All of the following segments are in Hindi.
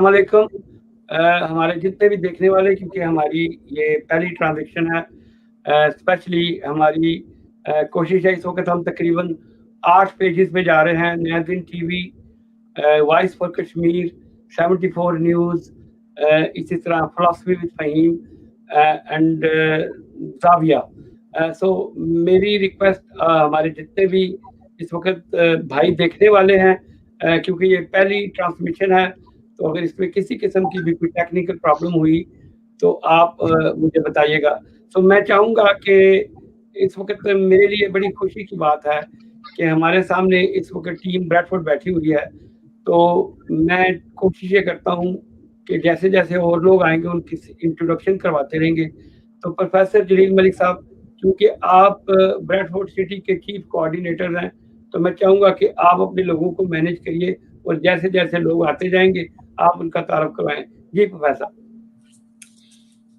वालेकुम। हमारे जितने भी देखने वाले, क्योंकि हमारी ये पहली ट्रांज़ैक्शन है, स्पेशली हमारी कोशिश है। इस वक़्त हम तकरीबन 8 पेजेज़ पे जा रहे हैं। नयाज़िन TV, voice for Kashmir, 74 news, इसी तरह philosophy with Faheem and Zavia. So मेरी रिक्वेस्ट, हमारे जितने भी इस वक़्त भाई देखने वाले हैं, क्योंकि ये पहली ट्रांसमिशन है, तो अगर इसमें किसी किस्म की भी कोई टेक्निकल प्रॉब्लम हुई तो आप मुझे बताइएगा। तो मैं चाहूँगा कि इस वक़्त मेरे लिए बड़ी खुशी की बात है कि हमारे सामने इस वक़्त टीम ब्रैडफोर्ड बैठी हुई है। तो मैं कोशिश ये करता हूँ कि जैसे-जैसे और लोग आएँगे उनकी इंट्रोडक्शन करवाते रहेंगे। तो प्रोफ़ेसर जलील मलिक साहब, क्योंकि आप ब्रैडफोर्ड सिटी के चीफ कोऑर्डिनेटर हैं, तो मैं चाहूँगा कि आप अपने लोगों को मैनेज करिए और जैसे-जैसे लोग आते जाएँगे, आप उनका तारुफ करवाएँ। जी प्रोफ़ेसर।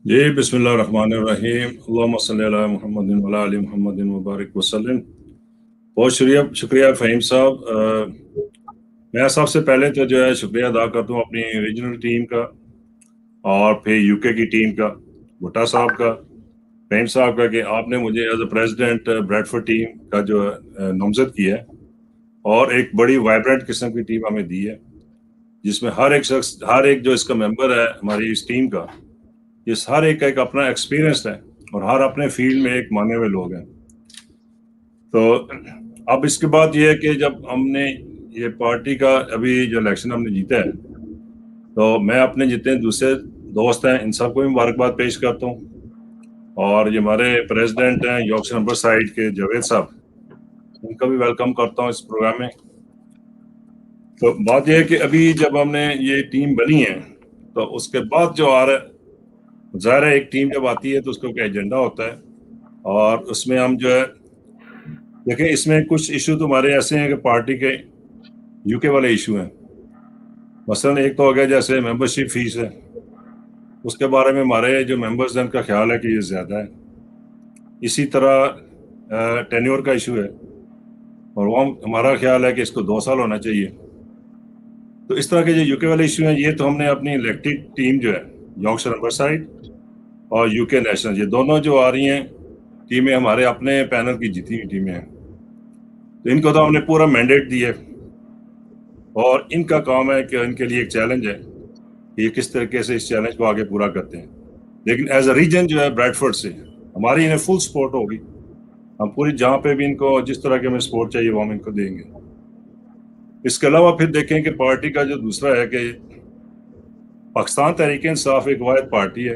जी बिस्मिल्लाहिर्रहमानिर्रहीम। अल्लाहुम्मा सल्ली अला मुहम्मदिन व अला आलि मुहम्मदिन व बारिक वसल्लम। बहुत शुक्रिया फ़हीम साहब। मैं सबसे पहले तो जो है शुक्रिया अदा करता हूँ अपनी रीजनल टीम का और फिर यूके की टीम का, भुट्टा साहब का, फ़हीम साहब का, कि आपने मुझे as a president Bradford team का जो नामजद किया है और एक बड़ी वाइब्रेंट किस्म की टीम हमें दी है, जिसमें हर एक शख्स, हर एक जो इसका मेंबर है हमारी इस टीम का, ये हर एक का एक अपना एक्सपीरियंस है और हर अपने फील्ड में एक माने हुए लोग हैं। तो अब इसके बाद ये है कि जब हमने ये पार्टी का अभी जो इलेक्शन हमने जीता है, तो मैं अपने जितने दूसरे दोस्त हैं इन सबको भी मुबारकबाद पेश करता हूँ, और ये हमारे प्रेसिडेंट हैं यॉर्कशायर नंबर साइड के जावेद साहब, उनका भी वेलकम करता हूँ इस प्रोग्राम में। तो बात यह है कि अभी जब हमने ये टीम बनी है, तो उसके बाद जो आ रहा है, ज़ाहिर है एक टीम जब आती है तो उसका एक एजेंडा होता है, और उसमें हम जो है देखिए, इसमें कुछ इशू तो हमारे ऐसे हैं कि पार्टी के यूके वाले इशू हैं। मसलन एक तो हो गया जैसे मेंबरशिप फीस है, उसके बारे में हमारे जो मेंबर्स हैं उनका ख्याल है कि ये ज़्यादा है। इसी तरह टेन्योर का इशू है, और वो हमारा ख्याल है कि इसको 2 साल होना चाहिए। तो इस तरह के जो यूके वाले इशू हैं, ये तो हमने अपनी इलेक्टेड टीम जो है यॉर्कशायर नंबर साइड और यूके नेशनल, ये दोनों जो आ रही हैं टीमें हमारे अपने पैनल की जीती हुई टीमें हैं, तो इनको तो हमने पूरा मैंडेट दिया है, और इनका काम है कि इनके लिए एक चैलेंज है कि ये किस तरीके से इस चैलेंज को आगे पूरा करते हैं। लेकिन एज अ रीजन जो है ब्रैडफोर्ड से हमारी इन्हें फुल सपोर्ट होगी। हम पूरी जहाँ पे भी इनको जिस तरह के हमें सपोर्ट चाहिए वो हम इनको देंगे। इसके अलावा फिर देखें कि पार्टी का जो दूसरा है कि पाकिस्तान तहरीक इंसाफ एक वाहिद पार्टी है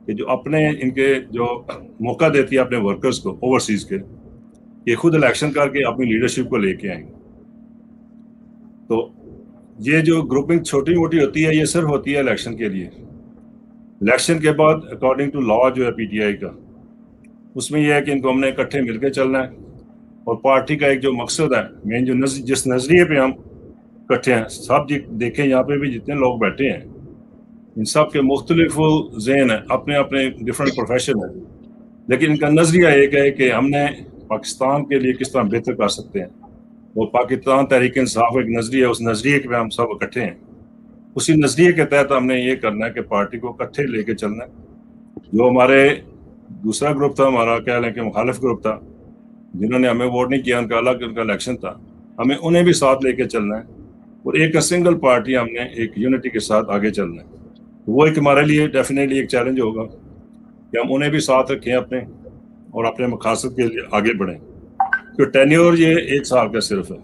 कि जो अपने इनके जो मौका देती है अपने वर्कर्स को ओवरसीज के, ये खुद इलेक्शन करके अपनी लीडरशिप को लेके आएंगे। तो ये जो ग्रुपिंग छोटी मोटी होती है, ये सिर्फ होती है इलेक्शन के लिए। इलेक्शन के बाद अकॉर्डिंग टू लॉ जो है पीटीआई का, उसमें यह है कि इनको हमने इकट्ठे मिलकर चलना है, और पार्टी का एक जो मकसद है, मेन जो जिस नजरिए पे हम इकट्ठे हैं, सब देखें यहाँ पे भी जितने लोग बैठे हैं, इन सब के मुख्तलिफ ज़हन है, अपने अपने डिफरेंट प्रोफेशन है, लेकिन इनका नजरिया एक है कि हमने पाकिस्तान के लिए किस तरह बेहतर कर सकते हैं। और पाकिस्तान तहरीक इंसाफ एक नजरिया, उस नजरिए पे हम सब इकट्ठे हैं। उसी नजरिए के तहत हमने ये करना है कि पार्टी को इकट्ठे लेके चलना है। जो हमारे दूसरा ग्रुप था, हमारा कह लें कि मुखालिफ ग्रुप था, जिन्होंने हमें वोट नहीं किया, उनका अलग उनका इलेक्शन था, हमें उन्हें भी साथ लेके चलना है, और एक सिंगल पार्टी हमने एक यूनिटी के साथ आगे चलना है। तो वो एक हमारे लिए डेफिनेटली एक चैलेंज होगा कि हम उन्हें भी साथ रखें अपने, और अपने मकसद के लिए आगे बढ़ें। तो टेन्योर ये 1 साल का सिर्फ है,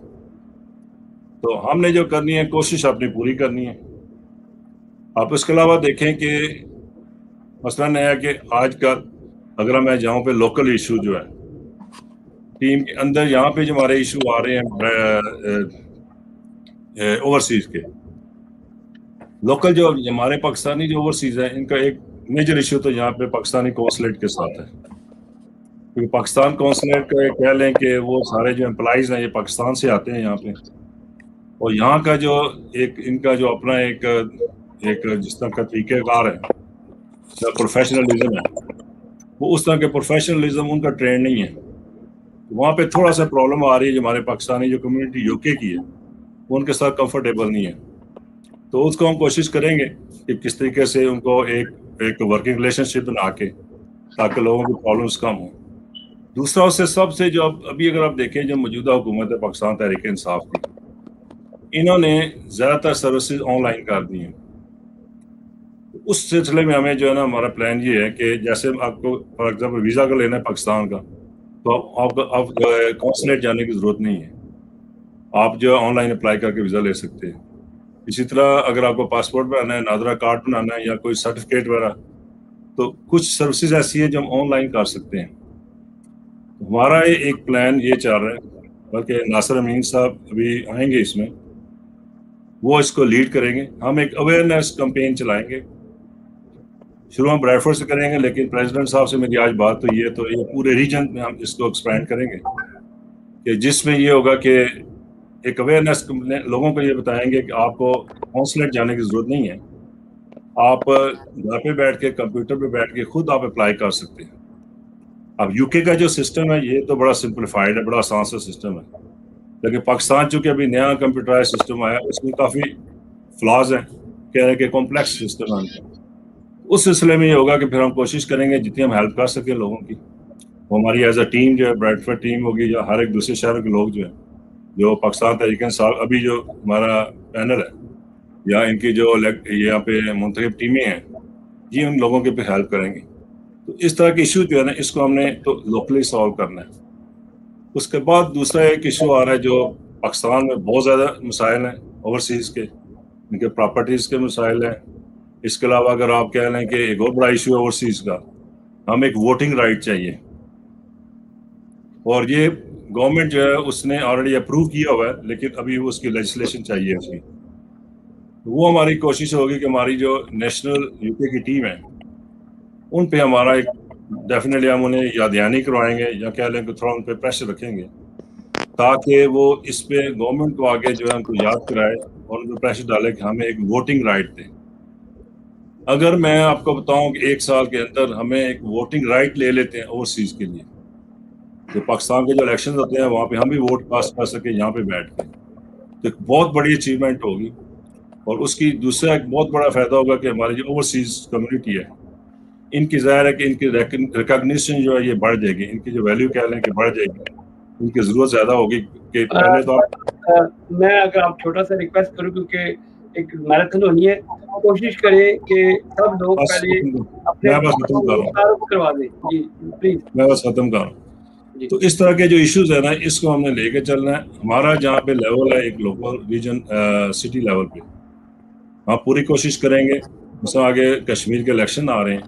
तो हमने जो करनी है कोशिश अपनी पूरी करनी है। आप इसके अलावा देखें कि मसलन है कि आजकल अगर मैं जाऊँ पे लोकल इशू जो है टीम के अंदर, यहाँ पे जो हमारे इशू आ रहे हैं ओवरसीज के, लोकल जो हमारे पाकिस्तानी जो ओवरसीज है, इनका एक मेजर इशू तो यहाँ पे पाकिस्तानी कौंसलेट के साथ है, क्योंकि पाकिस्तान कौंसलेट का कह लें कि वो सारे जो एम्प्लॉइज हैं ये पाकिस्तान से आते हैं यहाँ पे, और यहाँ का जो एक इनका जो अपना एक जिस तरह का तरीक़ेकार है, जो प्रोफेशनलिज्म है, वो उस तरह के प्रोफेशनलिज्म उनका ट्रेंड नहीं है। तो वहाँ पे थोड़ा सा प्रॉब्लम आ रही है, जो हमारे पाकिस्तानी जो कम्युनिटी यूके की है वो उनके साथ कंफर्टेबल नहीं है। तो उसको हम कोशिश करेंगे कि किस तरीके से उनको एक वर्किंग रिलेशनशिप बना के, ताकि लोगों की प्रॉब्लम्स कम हो। दूसरा, उससे सबसे जो अभी अगर आप देखें, जो मौजूदा हुकूमत है पाकिस्तान तहरीक इंसाफ की, इन्होंने ज़्यादातर सर्विसेज ऑनलाइन कर दी हैं। उस सिलसिले में हमें जो है ना, हमारा प्लान ये है कि जैसे आपको फॉर एग्जाम्पल वीज़ा का लेना है पाकिस्तान का, तो आप कॉन्सुलेट जाने की ज़रूरत नहीं है। आप जो है ऑनलाइन अप्लाई करके वीज़ा ले सकते हैं। इसी तरह अगर आपको पासपोर्ट बनाना है, नादरा कार्ड बनाना है या कोई सर्टिफिकेट वगैरह, तो कुछ सर्विसेज ऐसी हैं जो हम ऑनलाइन कर सकते हैं। हमारा एक प्लान ये चल रहा है, बल्कि नासिर अमीन साहब अभी आएंगे इसमें, वो इसको लीड करेंगे। हम एक अवेयरनेस कैंपेन चलाएंगे। शुरू हम ब्रैडफोर्ड से करेंगे, लेकिन प्रेसिडेंट साहब से मेरी आज बात हुई है, तो ये पूरे रीजन में हम इसको एक्सपैंड करेंगे, कि जिसमें ये होगा कि एक अवेयरनेस लोगों को ये बताएंगे कि आपको कॉन्सुलेट जाने की जरूरत नहीं है। आप घर पे बैठ के, कंप्यूटर पे बैठ के खुद आप अप्लाई कर सकते हैं। अब यूके का जो सिस्टम है, ये तो बड़ा सिंप्लीफाइड है, बड़ा आसान सा सिस्टम है। लेकिन पाकिस्तान चूंकि अभी नया कंप्यूटराइज सिस्टम आया, उसमें काफ़ी फ्लॉज हैं, कह रहे कि कॉम्प्लेक्स सिस्टम है उनका। उस सिलसिले में ये होगा कि फिर हम कोशिश करेंगे जितनी हम हेल्प कर सके लोगों की, वो हमारी एज अ टीम जो है, ब्रैडफोर्ड टीम होगी, या हर एक दूसरे शहर के लोग जो है, जो पाकिस्तान तहरीक इंसाफ अभी जो हमारा पैनल है, या इनकी जो यहाँ पे मुंतखब टीमें हैं, ये उन लोगों की फिर हेल्प करेंगे। तो इस तरह के इशू जो है ना, इसको हमने तो लोकली सॉल्व करना है। उसके बाद दूसरा एक इशू आ रहा है, जो पाकिस्तान में बहुत ज़्यादा मसाइल हैं ओवरसीज़ के, इनके प्रॉपर्टीज़ के मसाइल हैं। इसके अलावा अगर आप कह लें कि एक और बड़ा इशू है ओवरसीज़ का, हम एक वोटिंग राइट चाहिए, और ये गवर्नमेंट जो है उसने ऑलरेडी अप्रूव किया हुआ है, लेकिन अभी वो उसकी लेजिस्लेशन चाहिए उसकी। तो वो हमारी कोशिश होगी कि हमारी जो नेशनल यूके की टीम है, उन पे हमारा एक डेफिनेटली हम उन्हें याद दहानी करवाएंगे, या कह लें कि थोड़ा उन पर प्रेशर रखेंगे, ताकि वो इस पे गवर्नमेंट को आगे जो है उनको याद कराए और उन पर प्रेशर डाले कि हमें एक वोटिंग राइट दें। अगर मैं आपको बताऊं कि 1 साल के अंदर हमें एक वोटिंग राइट ले लेते हैं ओवरसीज के लिए, तो पाकिस्तान के जो इलेक्शन होते हैं वहाँ पे हम भी वोट कास्ट कर सके यहाँ पे बैठ के, तो एक बहुत बड़ी अचीवमेंट होगी। और उसकी दूसरा एक बहुत बड़ा फायदा होगा कि हमारी जो ओवरसीज कम्युनिटी है, इनकी ज़ाहिर है कि इनकी रिकॉग्निशन जो है ये बढ़ जाएगी, इनकी जो वैल्यू कह लें कि बढ़ जाएगी, इनकी ज़रूरत ज़्यादा होगी कि पहले तो मैं अगर आप छोटा सा रिक्वेस्ट करूं, क्योंकि एक मैराथन होनी है, कोशिश करें कि सब लोग बस पहले अपने मैं बस खत्म कर रहा हूँ, करवा दें। जी प्लीज। मैं बस खत्म कर रहा हूँ। तो इस तरह के जो इश्यूज है ना, इसको हमने लेके चलना है। हमारा जहाँ पे लेवल है एक लोकल रीजन सिटी लेवल पे, हम पूरी कोशिश करेंगे। उसमें आगे कश्मीर के इलेक्शन आ रहे हैं,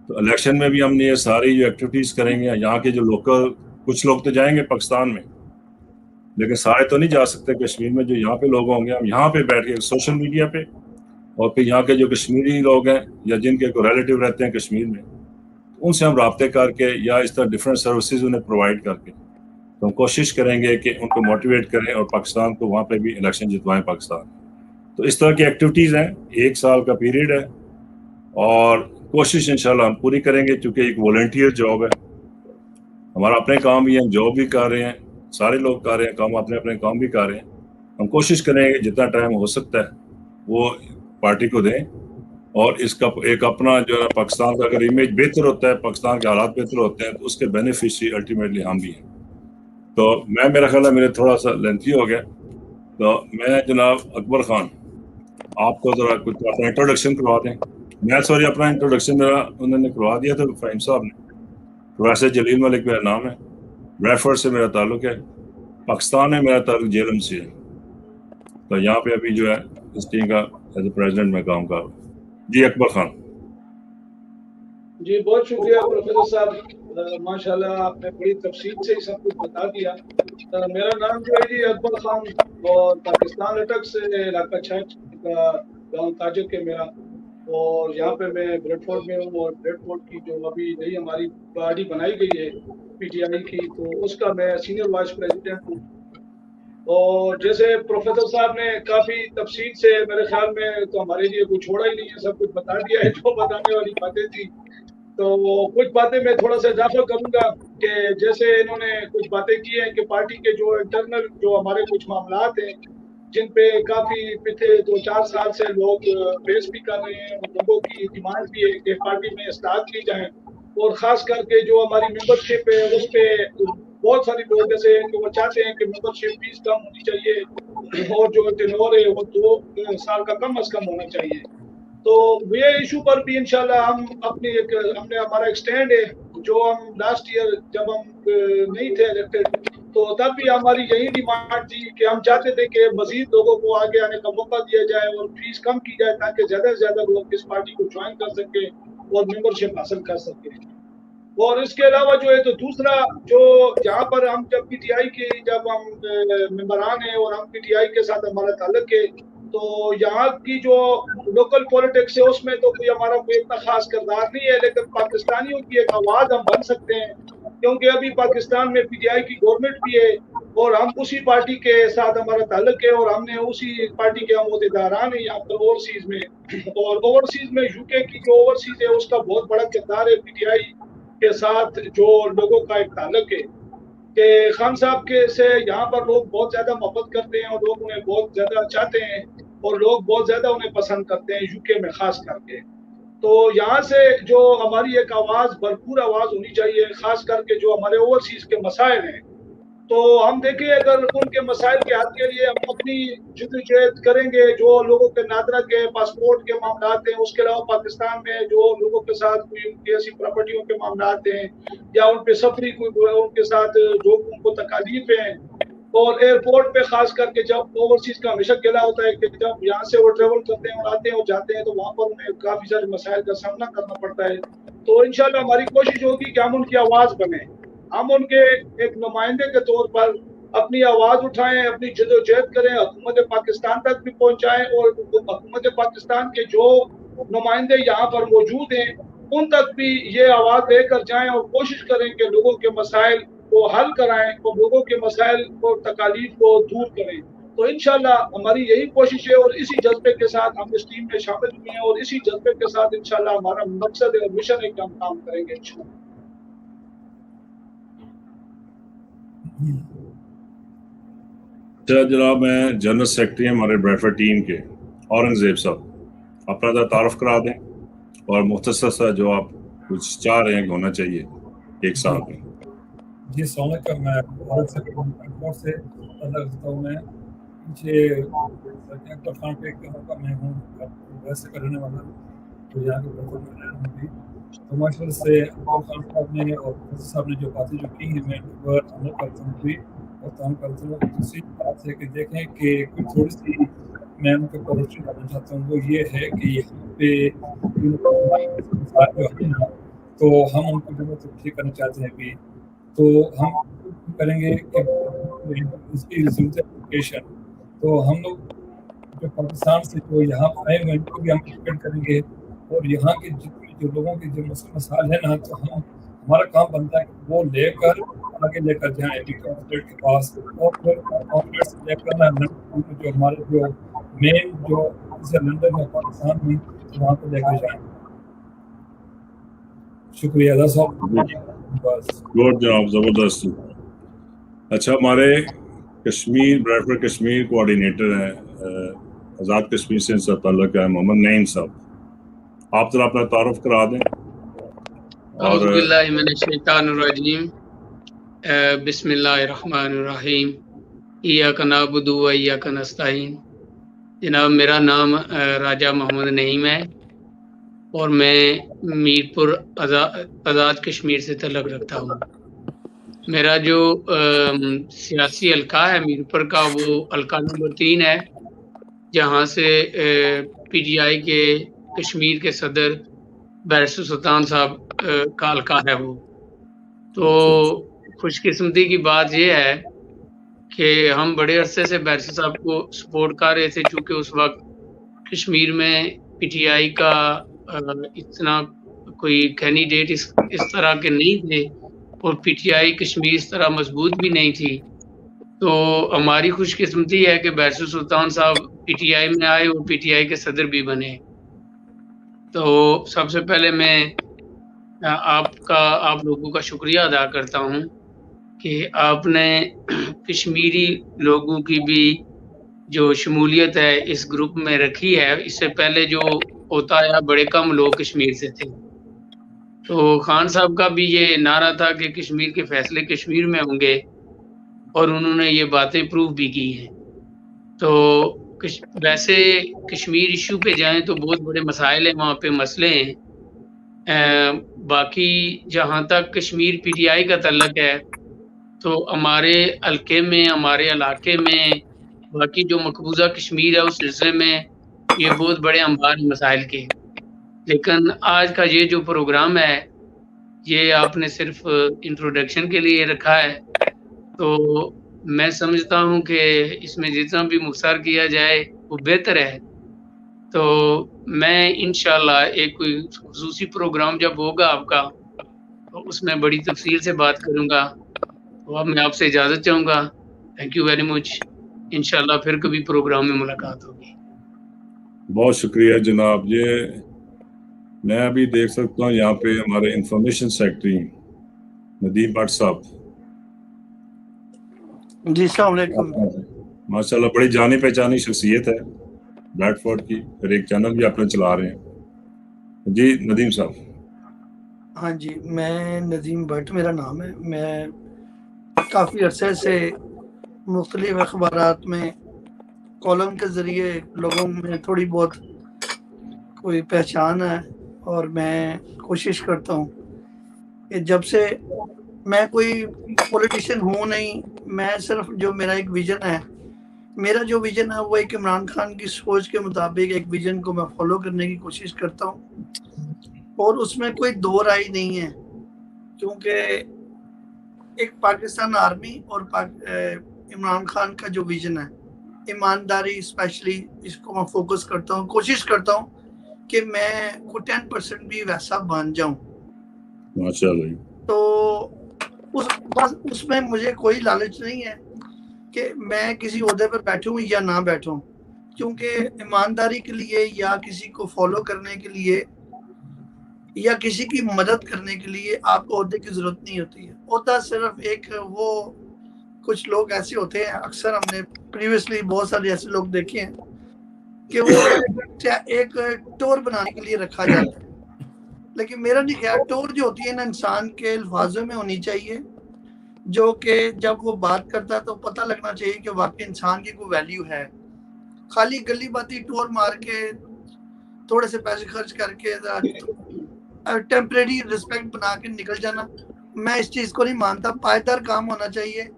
तो इलेक्शन में भी हमने ये सारी जो एक्टिविटीज़ करेंगे। यहाँ के जो लोकल, कुछ लोग तो जाएंगे पाकिस्तान में, लेकिन सारे तो नहीं जा सकते कश्मीर में। जो यहाँ पे लोग होंगे, हम यहाँ पे बैठ के सोशल मीडिया पे, और फिर यहाँ के जो कश्मीरी लोग हैं या जिनके कोई रिलेटिव रहते हैं कश्मीर में, उनसे हम राब्ते करके या इस तरह डिफरेंट सर्विसेज उन्हें प्रोवाइड करके, तो हम कोशिश करेंगे कि उनको मोटिवेट करें और पाकिस्तान को वहाँ पे भी इलेक्शन जितवाएं पाकिस्तान। तो इस तरह की एक्टिविटीज़ हैं, 1 साल का पीरियड है, और कोशिश इंशाल्लाह हम पूरी करेंगे, क्योंकि एक वॉलंटियर जॉब है, हमारा अपने काम भी है, हम जॉब भी कर रहे हैं, सारे लोग कर रहे हैं काम, अपने अपने काम भी कर रहे हैं। हम कोशिश करेंगे जितना टाइम हो सकता है वो पार्टी को दें, और इसका एक अपना जो है पाकिस्तान का अगर इमेज बेहतर होता है, पाकिस्तान के हालात बेहतर होते हैं, तो उसके बेनिफिशियरी अल्टीमेटली हम भी हैं। तो मेरा ख्याल है मेरे थोड़ा सा लेंथी हो गया, तो मैं जनाब अकबर खान आपको ज़रा कुछ अपना इंट्रोडक्शन करवा दें। मैं सॉरी, अपना इंट्रोडक्शन मेरा उन्होंने करवा दिया था फ़हीम साहब ने। तो वैसे जलील मलिक मेरा नाम है, ब्रैडफोर्ड से मेरा ताल्लुक़ है, पाकिस्तान में मेरा ताल्लुक़ जेलम से है। तो यहाँ पे अभी जो है इस टीम का एज ए प्रेसिडेंट में काम कर रहा हूँ। जी अकबर खान। जी बहुत शुक्रिया प्रोफेसर साहब, माशाल्लाह आपने बड़ी तफसील से ही सब कुछ बता दिया। मेरा नाम जो है जी अकबर खान, और पाकिस्तान अटक से इलाका 6 का गाँव ताजक के मेरा, और यहाँ पे मैं ब्रेडफोर्ड में हूँ। और ब्रेडफोर्ड की जो अभी नई हमारी पार्टी बनाई गई है पीटीआई की, तो उसका मैं सीनियर वाइस प्रेसिडेंट हूँ। और जैसे प्रोफेसर साहब ने काफी तफसील से, मेरे ख्याल में तो हमारे लिए कुछ छोड़ा ही नहीं है, सब कुछ बता दिया है जो बताने वाली बातें थी। तो कुछ बातें मैं थोड़ा सा इजाफा करूंगा कि जैसे इन्होंने कुछ बातें की हैं कि पार्टी के जो इंटरनल जो हमारे कुछ मामलात हैं, जिन पे काफ़ी पिछले 2-4 साल से लोग फेस भी कर रहे हैं। लोगों की डिमांड भी है कि पार्टी में इस्लाहत की जाए और ख़ास करके जो हमारी मेंबरशिप है उस पे बहुत सारे लोग ऐसे हैं कि वो चाहते हैं कि मेंबरशिप फीस कम होनी चाहिए और जो टेन्योर है वो 2 साल का कम से कम होना चाहिए। तो ये इशू पर भी इंशाल्लाह हम हमने हमारा एक स्टैंड है जो हम लास्ट ईयर जब हम नहीं थे इलेक्टेड तो तब भी हमारी यही डिमांड थी कि हम चाहते थे कि मजीद लोगों को आगे आने का मौका दिया जाए और फीस कम की जाए ताकि ज़्यादा से ज़्यादा लोग इस पार्टी को ज्वाइन कर सकें और मेंबरशिप हासिल कर सकें। और इसके अलावा जो है तो दूसरा जो जहाँ पर हम जब पीटीआई के जब हम मेंबरान हैं और हम पीटीआई के साथ हमारा ताल्लुक है तो यहाँ की जो लोकल पॉलिटिक्स है उसमें तो कोई हमारा कोई इतना खास किरदार नहीं है, लेकिन पाकिस्तानियों की एक आवाज़ हम बन सकते हैं क्योंकि अभी पाकिस्तान में पीटीआई की गवर्नमेंट भी है और हम उसी पार्टी के साथ हमारा ताल्लुक है और हमने उसी पार्टी के हम अहदेदारान हैं यहाँ पर ओवरसीज में। और ओवरसीज में यूके की जो ओवरसीज है उसका बहुत बड़ा किरदार है पीटीआई के साथ जो लोगों का एक ताल्लुक है कि खान साहब के से यहाँ पर लोग बहुत ज़्यादा मोहब्बत करते हैं और लोग उन्हें बहुत ज़्यादा चाहते हैं और लोग बहुत ज़्यादा उन्हें पसंद करते हैं यूके में ख़ास करके। तो यहाँ से जो हमारी एक आवाज़ भरपूर आवाज़ होनी चाहिए ख़ास करके जो हमारे ओवरसीज़ के मसाइल हैं। तो हम देखें अगर उनके मसाइल के हल के लिए हम अपनी जद्दोजहद करेंगे जो लोगों के नादरा के पासपोर्ट के मामलात हैं उसके अलावा पाकिस्तान में जो लोगों के साथ कोई उनकी ऐसी प्रॉपर्टियों के मामलात हैं या उन पे सफरी कोई उनके साथ जो उनको तकालीफ हैं और एयरपोर्ट पे खास करके जब ओवरसीज का हमेशा गिला होता है कि जब यहाँ से वो ट्रेवल करते हैं और आते हैं और जाते हैं तो वहाँ पर उन्हें काफ़ी सारे मसाइल का सामना करना पड़ता है। तो इंशाल्लाह हमारी कोशिश होगी कि हम उनकी आवाज़ बने, हम उनके एक नुमाइंदे के तौर पर अपनी आवाज़ उठाएं, अपनी जदोजहद करें, हुकूमत पाकिस्तान तक भी पहुँचाएं और हुकूमत पाकिस्तान के जो नुमाइंदे यहाँ पर मौजूद हैं उन तक भी ये आवाज़ लेकर जाएं और कोशिश करें कि लोगों के मसाइल को हल कराएं और लोगों के मसाइल और तकालीफ को दूर करें। तो इंशाल्लाह हमारी यही कोशिश है और इसी जज्बे के साथ हम इस टीम में शामिल हुए हैं और इसी जज्बे के साथ इंशाल्लाह हमारा मकसद और मिशन है कि हम काम करेंगे इंशाल्लाह। जनाब मैं जनरल सेक्रेटरी हमारे ब्रेडफोर्ड टीम के औरंगजेब साहब अपना तारुफ करा दें और मुख्तसर सा जो आप कुछ चाह रहे हैं कि होना चाहिए एक साल में। जी सलाम मैं भारत से रखता हूँ। मैं पीछे अकबर खान पे का मैं हूँ वैसे करने वाला तो यहाँ के बर्तन में रहा हूँ भी तो माशाल्लाह से अकबर खान साहब ने और साहब ने जो बातें जो की हैं मैं पर अमल करता हूँ भी और काम करता हूँ। दूसरी बात है कि देखें कि कुछ थोड़ी सी मैं उनके प्रोडक्शन करना चाहता हूँ वो ये है कि यहाँ पे जो है ना तो हम उनको जो ठीक करना चाहते हैं भी तो हम करेंगे कि इसकी एजुकेशन तो हम लोग जो पाकिस्तान से जो यहाँ आए हुए उनको भी हम एजुकेट करेंगे और यहाँ के जितने जो लोगों के जो मसाइल है ना तो हम हमारा काम बनता है कि वो लेकर आगे लेकर जाएँ कॉन्सुलेट के पास और फिर कॉन्सुलेट से लेकर ना जो हमारे जो मेन जो लंदन या पाकिस्तान में वहाँ पर लेकर जाएँ। शुक्रिया गुड जनाब ज़बरदस्त। अच्छा हमारे कश्मीर ब्रेडफोर्ड कश्मीर कोऑर्डिनेटर हैं आज़ाद कश्मीर से इनका ताल्लुक है मोहम्मद नईम साहब, आप जरा अपना तारुफ करा दें। औज़ुबिल्लाहिमिनश्शैतानिर्रजीम बिस्मिल्लाहिर्रहमानिर्रहीम इय्याका नअबुदु व इय्याका नस्तईन। जनाब मेरा नाम राजा मोहम्मद नईम है और मैं मीरपुर आज़ाद कश्मीर से तल्लुक़ रखता हूँ। मेरा जो सियासी हल्का है मीरपुर का वो हल्का नंबर 3 है जहाँ से पीटीआई के कश्मीर के सदर बैरिस्टर सुल्तान साहब का हल्का है वो। तो खुशकिस्मती की बात ये है कि हम बड़े अरसे से बैरिस्टर साहब को सपोर्ट कर रहे थे चूँकि उस वक्त कश्मीर में पीटीआई का इतना कोई कैंडिडेट इस तरह के नहीं थे और पीटीआई कश्मीर इस तरह मजबूत भी नहीं थी। तो हमारी खुशकिस्मती है कि बैरिस्टर सुल्तान साहब पीटीआई में आए और पीटीआई के सदर भी बने। तो सबसे पहले मैं आप लोगों का शुक्रिया अदा करता हूँ कि आपने कश्मीरी लोगों की भी जो शमूलियत है इस ग्रुप में रखी है। इससे पहले जो होता है बड़े कम लोग कश्मीर से थे, तो खान साहब का भी ये नारा था कि कश्मीर के फैसले कश्मीर में होंगे, और उन्होंने ये बातें प्रूव भी की हैं। तो वैसे कश्मीर इशू पे जाएं तो बहुत बड़े मसाइल हैं, वहाँ पे मसले हैं। बाकी जहाँ तक कश्मीर पीटीआई का तल्लक है, तो हमारे हल्के में, हमारे इलाके में, बाकी जो मकबूजा कश्मीर है उस सिलसिले में ये बहुत बड़े अंबार मसाइल के। लेकिन आज का ये जो प्रोग्राम है ये आपने सिर्फ इंट्रोडक्शन के लिए रखा है, तो मैं समझता हूँ कि इसमें जितना भी मुख्तसर किया जाए वो बेहतर है। तो मैं इंशाल्लाह एक कोई खुसूसी प्रोग्राम जब होगा आपका, तो उसमें बड़ी तफसील से बात करूँगा। तो अब मैं आपसे इजाज़त चाहूँगा। Thank you very much. इंशाल्लाह फिर कभी प्रोग्राम में मुलाकात होगी। बहुत शुक्रिया जनाब। ये मैं अभी देख सकता हूँ यहाँ पे हमारे इंफॉर्मेशन सेक्रेटरी नदीम भट्ट साहब। जी अस्सलाम वालेकुम। माशाल्लाह बड़ी जानी पहचानी शख्सियत है ब्रैडफोर्ड की, फिर एक चैनल भी आपने चला रहे हैं। जी नदीम साहब। हाँ जी, मैं नदीम भट्ट मेरा नाम है। मैं काफ़ी अरसे से मुख्तलिफ अखबारात में कॉलम के ज़रिए लोगों में थोड़ी बहुत कोई पहचान है, और मैं कोशिश करता हूँ कि जब से मैं कोई पॉलिटिशियन हूँ नहीं, मैं सिर्फ जो मेरा एक विज़न है, मेरा जो विज़न है वो एक इमरान खान की सोच के मुताबिक एक विज़न को मैं फॉलो करने की कोशिश करता हूँ, और उसमें कोई दो राय नहीं है। क्योंकि एक पाकिस्तान आर्मी और इमरान खान का जो विज़न है, ईमानदारी स्पेशली, इसको मैं फोकस करता हूँ, कोशिश करता हूँ कि मैं को 10% भी वैसा बन जाऊं। माशाल्लाह। तो उसमें मुझे कोई लालच नहीं है कि मैं किसी ओहदे पर बैठूं या ना बैठूं, क्योंकि ईमानदारी के लिए या किसी को फॉलो करने के लिए या किसी की मदद करने के लिए आपको ओहदे की जरूरत नहीं होती है। ओहदा सिर्फ एक, वो कुछ लोग ऐसे होते हैं, अक्सर हमने प्रीवियसली बहुत सारे ऐसे लोग देखे हैं कि वो एक टोर बनाने के लिए रखा जाता है। लेकिन मेरा नहीं ख्याल टोर जो होती है ना, इंसान के अल्फाजों में होनी चाहिए, जो कि जब वो बात करता है तो पता लगना चाहिए कि वाकई इंसान की कोई वैल्यू है। खाली गली बाती टोर मार के, थोड़े से पैसे खर्च करके टेम्परेरी रिस्पेक्ट बना के निकल जाना, मैं इस चीज़ को नहीं मानता। पायदार काम होना चाहिए,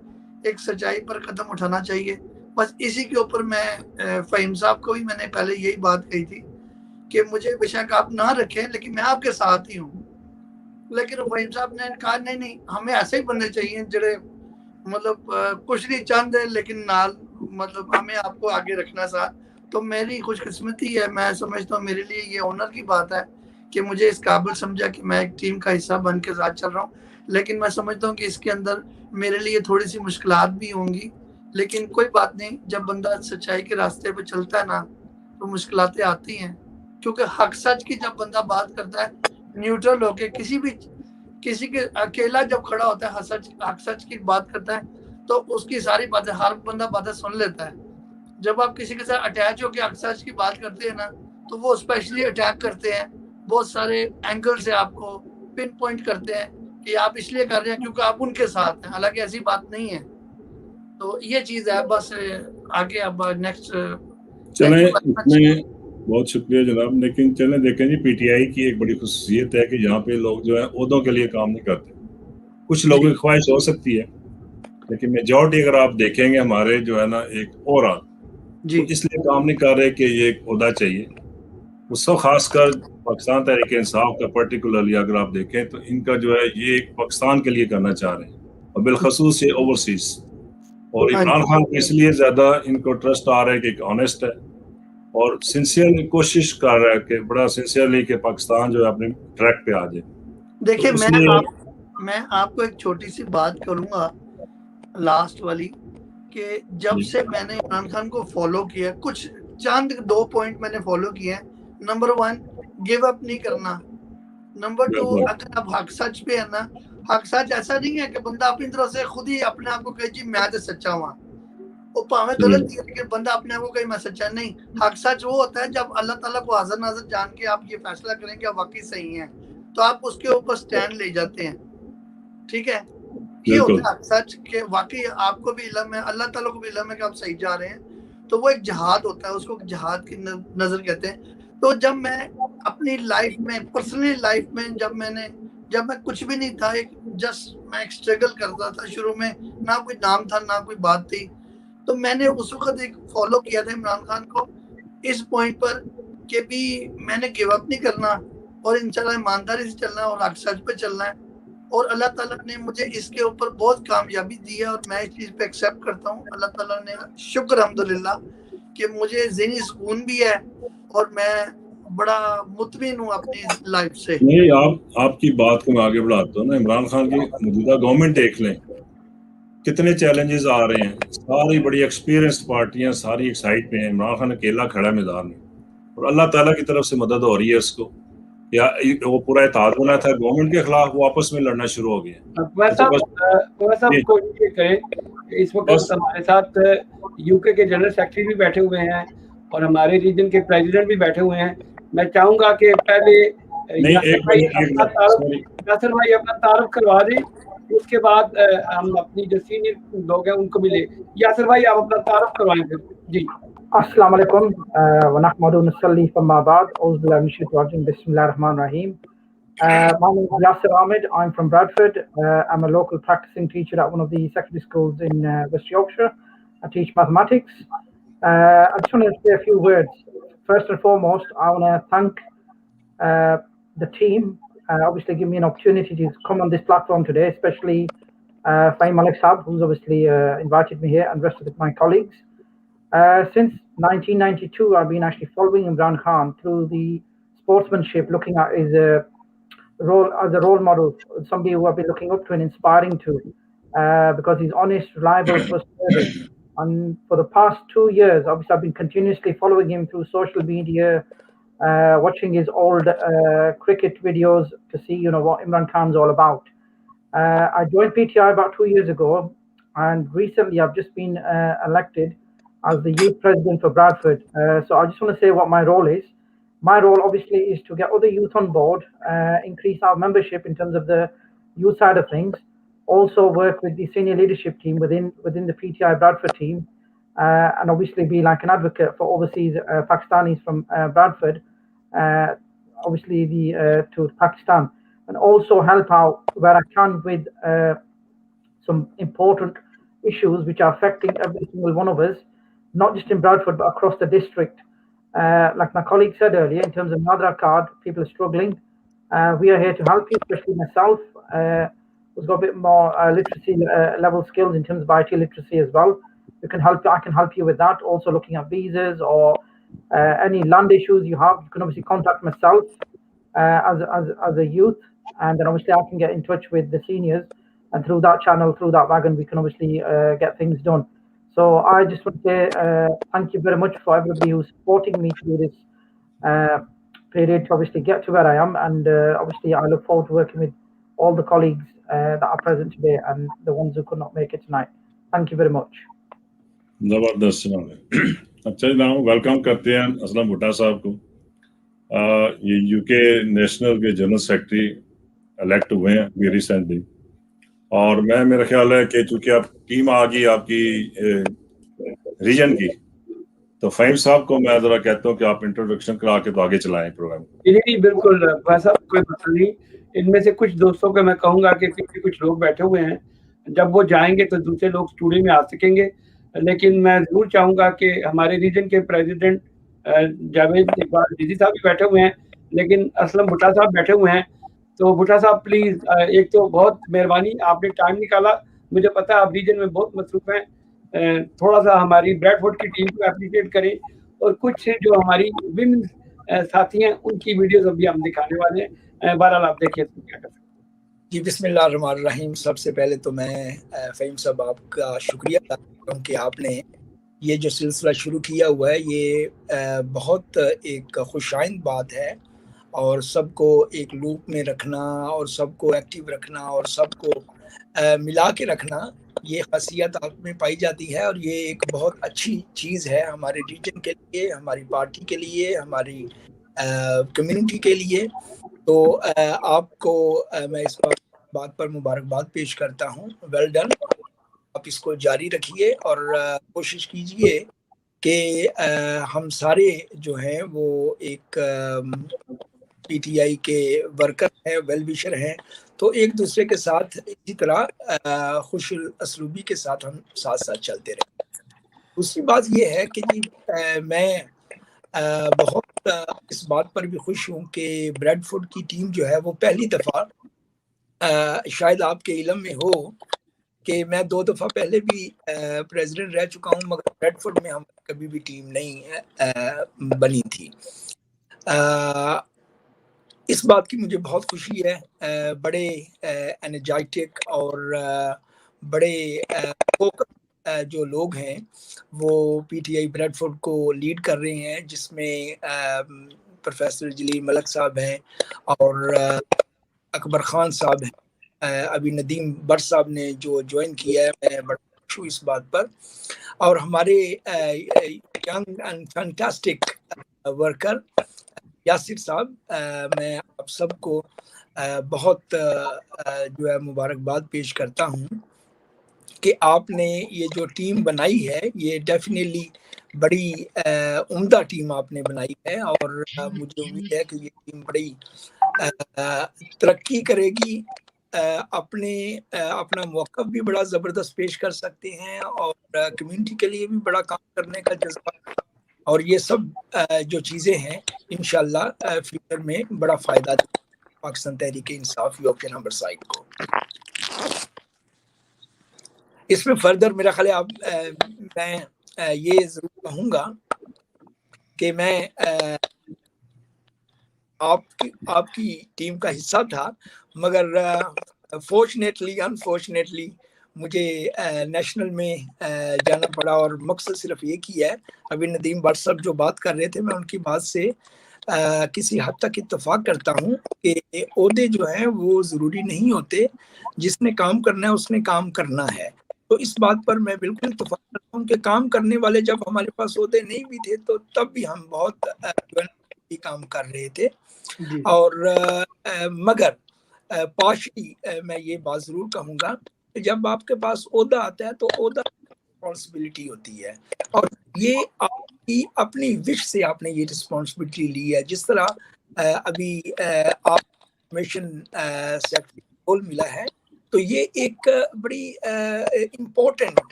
एक सच्चाई पर कदम उठाना चाहिए। बस इसी के ऊपर मैं फ़हीम साहब को भी मैंने पहले यही बात कही थी कि मुझे बेशक आप ना रखें, लेकिन मैं आपके साथ ही हूँ। लेकिन फ़हीम साहब ने कहा नहीं नहीं, हमें ऐसे ही बनने चाहिए जड़े मतलब कुछ नहीं चाहते लेकिन नाल, मतलब हमें आपको आगे रखना साथ। तो मेरी खुशकिस्मती है, मैं समझता हूँ मेरे लिए ये ऑनर की बात है कि मुझे इस काबिल समझा कि मैं एक टीम का हिस्सा बन के साथ चल रहा हूँ। लेकिन मैं समझता हूँ कि इसके अंदर मेरे लिए थोड़ी सी मुश्किलात भी होंगी, लेकिन कोई बात नहीं। जब बंदा सच्चाई के रास्ते पे चलता है ना, तो मुश्किलातें आती हैं, क्योंकि हक सच की जब बंदा बात करता है न्यूट्रल होके, किसी के अकेला जब खड़ा होता है हक सच की बात करता है, तो उसकी सारी बातें हर बंदा बातें सुन लेता है। जब आप किसी के साथ अटैच होकर हक सच की बात करते हैं ना, तो वो स्पेशली अटैक करते हैं, बहुत सारे एंगल से आपको पिन पॉइंट करते हैं कि आप इसलिए कर रहे हैं क्योंकि आप उनके साथ हैं, हालांकि ऐसी बात नहीं है। तो ये चीज है। बस आगे अब नेक्स्ट चलें, इसमें बहुत शुक्रिया जनाब। लेकिन चलें देखें जी, पीटीआई की एक बड़ी खुसूसियत है कि यहाँ पे लोग जो है ओहदों के लिए काम नहीं करते। कुछ लोगों की ख्वाहिश हो सकती है, लेकिन मेजॉरिटी अगर आप देखेंगे हमारे जो है ना एक और तो इसलिए काम नहीं कर रहे कि ये एक ओहदा चाहिए। उसको खासकर पाकिस्तान तहरीक इंसाफ का पर्टिकुलरली अगर आप देखें तो इनका जो है ये एक पाकिस्तान के लिए करना चाह रहे हैं, और बिलखसूस ये ओवरसीज। और इमरान खान को इसलिए ज्यादा इनको ट्रस्ट आ रहा है कि एक ऑनेस्ट है और सिंसियरली कोशिश कर रहा है कि बड़ा सिंसियरली कि पाकिस्तान जो है अपने ट्रैक पे आ जाए। देखिए, मैं आपको एक छोटी सी बात करूंगा लास्ट वाली, कि जब से मैंने इमरान खान को फॉलो किया, कुछ चंद 2 पॉइंट मैंने फॉलो किए हैं। नंबर 1, गिव अप नहीं करना। नंबर 2, अगर आप हक सच पे है ना, हक सच ऐसा नहीं है कि बंदा अपनी तरफ से खुद ही अपने आप को कहे जी मैं तो सच्चा हुआ। वो भावें गलत ही है लेकिन बंदा अपने आप को कहीं मैं सच्चा नहीं। हक सच वो होता है जब अल्लाह ताला को हाज़िर नाज़िर जान के आप ये फैसला करें कि आप वाकई सही हैं, तो आप उसके ऊपर स्टैंड ले जाते हैं। ठीक है, ये होता है हक सच कि वाकई आपको भी इल्म है, अल्लाह ताला को भी इल्म है कि आप सही जा रहे हैं, तो वो एक जिहाद होता है, उसको जिहाद की नज़र कहते हैं। तो जब मैं अपनी लाइफ में, पर्सनली लाइफ में, जब मैं कुछ भी नहीं था, एक जस्ट मैं एक स्ट्रगल करता था शुरू में, ना कोई नाम था ना कोई बात थी, तो मैंने उस वक्त एक फॉलो किया था इमरान खान को इस पॉइंट पर कि भी मैंने गिव अप नहीं करना और इंशाल्लाह ईमानदारी से चलना है और हक सच पे चलना है। और अल्लाह ताला ने मुझे इसके ऊपर बहुत कामयाबी दी है और मैं इस चीज़ पे एक्सेप्ट करता हूँ। अल्लाह ताला ने शुक्र अल्हम्दुलिल्लाह कि मुझे ज़हनी सुकून भी है और मैं बड़ा मुतमिन हूँ अपनी लाइफ से। नहीं, आपकी बात को मैं आगे बढ़ाता हूँ ना। इमरान खान की मौजूदा गवर्नमेंट देख लें, कितने चैलेंजेस आ रहे हैं, सारी बड़ी एक्सपीरियंस्ड पार्टियां सारी एक साइड पे हैं, इमरान खान अकेला खड़ा है मैदान में और अल्लाह ताला की तरफ से मदद हो रही है उसको। या वो पूरा इत्तेहाद बना था गवर्नमेंट के खिलाफ, वो आपस में लड़ना शुरू हो गया। वैसा कोशिश करें। इस वक्त हमारे साथ यूके के जनरल सेक्रेटरी भी बैठे हुए हैं और हमारे रीजन के प्रेसिडेंट भी बैठे हुए हैं। मैं चाहूंगा कि पहले यासिर भाई अपना तारुफ करवा दें, उसके बाद हम अपनी जो सीनियर लोग हैं उनको मिले। यासिर भाई आप अपना तारुफ करवाएंगे जी। अस्सलाम वालेकुम व नहमदु व नसल्ली फम्मा बाद औज़ु बिल्लाहि मिनश शैतानिर रजीम बिस्मिल्लाहिर रहमानिर रहीम। My name is Yasir Ahmed. I'm from Bradford. I'm a local practicing teacher at one of the secondary schools in West Yorkshire. I teach mathematics. I just want to say a few words. First and foremost, I want to thank the team. Obviously, give me an opportunity to come on this platform today, especially Fahim Malik Saab, who's obviously invited me here, and the rest of my colleagues. Since 1992, I've been actually following Imran Khan through the sportsmanship, looking at his role as a role model, somebody who I've been looking up to and inspiring to, because he's honest, reliable, trustworthy. And for the past 2 years, obviously, I've been continuously following him through social media, watching his old cricket videos to see, what Imran Khan's all about. I joined PTI about 2 years ago, and recently I've just been elected as the youth president for Bradford. So I just want to say what my role is. My role obviously is to get other youth on board, increase our membership in terms of the youth side of things, also work with the senior leadership team within the PTI Bradford team, and obviously be like an advocate for overseas Pakistanis from Bradford, obviously to Pakistan, and also help out where I can with some important issues which are affecting every single one of us, not just in Bradford, but across the district. Like my colleague said earlier, in terms of Nadra card, people are struggling. We are here to help you, especially myself, who's got a bit more literacy level skills in terms of IT literacy as well. I can help you with that. Also looking at visas or any land issues you have, you can obviously contact myself as a youth, and then obviously I can get in touch with the seniors, and through that channel, through that wagon, we can obviously get things done. So I just want to say thank you very much for everybody who's supporting me through this period to obviously get to where I am, and obviously I look forward to working with all the colleagues that are present today and the ones who could not make it tonight. Thank you very much. जबरदस्त जनाब है। अच्छा जनाब, वेलकम करते हैं असलम भुट्टा साहब को। ये यूके नेशनल के जनरल सेक्रेटरी इलेक्ट हुए हैं अभी रिसेंटली, और मेरा ख्याल है कि चूंकि आप टीम आ गई आपकी रीजन की, तो फहीम साहब को मैं जरा कहता हूँ कि आप इंट्रोडक्शन करा के तो आगे चलाएं प्रोग्राम। जी बिल्कुल, वैसा कोई मसला नहीं। इनमें से कुछ दोस्तों को मैं कहूँगा कि कुछ लोग बैठे हुए हैं, जब वो जाएंगे तो दूसरे लोग स्टूडियो में आ सकेंगे, लेकिन मैं जरूर चाहूँगा कि हमारे रीजन के प्रेसिडेंट जावेद इकबाल डीजी साहब भी बैठे हुए हैं, लेकिन असलम भुट्टा साहब बैठे हुए हैं। तो भुट्टा साहब प्लीज, एक तो बहुत मेहरबानी, आपने टाइम निकाला, मुझे पता है आप रीजन में बहुत मसरूफ हैं, थोड़ा सा हमारी ब्रैडफोर्ड की टीम को एप्रिशिएट करें, और कुछ जो हमारी विमेन साथी हैं उनकी वीडियोस अभी हम दिखाने वाले हैं। बहरहाल आप देखिए तो क्या कर सकते हैं। जी बिस्मिल्लाहिर्रहमानिर्रहीम। सबसे पहले तो मैं फहीम साहब आपका शुक्रिया करता हूँ कि आपने ये जो सिलसिला शुरू किया हुआ है, ये बहुत एक खुशाइंद बात है, और सबको एक लूप में रखना और सबको एक्टिव रखना और सबको मिला के रखना, ये खासियत आप में पाई जाती है और ये एक बहुत अच्छी चीज़ है हमारे रीजन के लिए, हमारी पार्टी के लिए, हमारी कम्युनिटी के लिए। तो आपको मैं इस बात पर मुबारकबाद पेश करता हूँ। Well done. आप इसको जारी रखिए और कोशिश कीजिए कि हम सारे जो हैं वो एक पीटीआई के वर्कर हैं, वेल विशर हैं, तो एक दूसरे के साथ इसी तरह खुश असलूबी के साथ हम साथ साथ चलते रहें। दूसरी बात ये है कि जी मैं बहुत इस बात पर भी खुश हूँ कि ब्रेडफोर्ड की टीम जो है वो पहली दफ़ा, शायद आपके इल्म में हो कि मैं 2 दफ़ा पहले भी प्रेसिडेंट रह चुका हूँ, मगर ब्रेडफोर्ड में हम कभी भी टीम नहीं बनी थी। इस बात की मुझे बहुत खुशी है। बड़े एनर्जेटिक और बड़े फोकस जो लोग हैं वो पीटीआई ब्रेडफोर्ड को लीड कर रहे हैं, जिसमें प्रोफेसर जलील मलक साहब हैं और अकबर खान साहब हैं। अभी नदीम बट साहब ने जो ज्वाइन किया है, मैं बड़ा खुश हूँ इस बात पर। और हमारे young and fantastic worker Yasir साहब, मैं आप सबको बहुत जो है मुबारकबाद पेश करता हूँ कि आपने ये जो टीम बनाई है ये डेफिनेटली बड़ी उम्दा टीम आपने बनाई है और मुझे उम्मीद है कि ये टीम बड़ी तरक्की करेगी, अपना मौक़िफ़ भी बड़ा ज़बरदस्त पेश कर सकते हैं और कम्युनिटी के लिए भी बड़ा काम करने का जज्बा, और ये सब जो चीज़ें हैं इंशाल्लाह फ्यूचर में बड़ा फ़ायदा पाकिस्तान तहरीक-ए-इंसाफ यूरोपियन हमसाइड को। इसमें फर्दर मेरा ख्याल है मैं ये ज़रूर कहूँगा कि मैं आपकी टीम का हिस्सा था, मगर फॉर्चुनेटली अनफॉर्चुनेटली मुझे नेशनल में जाना पड़ा और मकसद सिर्फ एक ही है। अभी नदीम बट साहब जो बात कर रहे थे, मैं उनकी बात से किसी हद तक इत्तेफाक करता हूँ कि ओहदे जो हैं वो ज़रूरी नहीं होते, जिसने काम करना है उसने काम करना है। तो इस बात पर मैं बिल्कुल इत्तेफाक करता हूँ कि काम करने वाले जब हमारे पास ओहदे नहीं भी थे तो तब भी हम बहुत काम कर रहे थे। और मगर पार्शली मैं ये बात ज़रूर कहूँगा कि जब आपके पास ओहदा आता है तो ओहदा रिस्पॉन्सिबिलिटी होती है, और ये आपकी अपनी विश से आपने ये रिस्पॉन्सिबिलिटी ली है। जिस तरह अभी आप मिशन सेक्रेटरी रोल मिला है, तो ये एक बड़ी इम्पोर्टेंट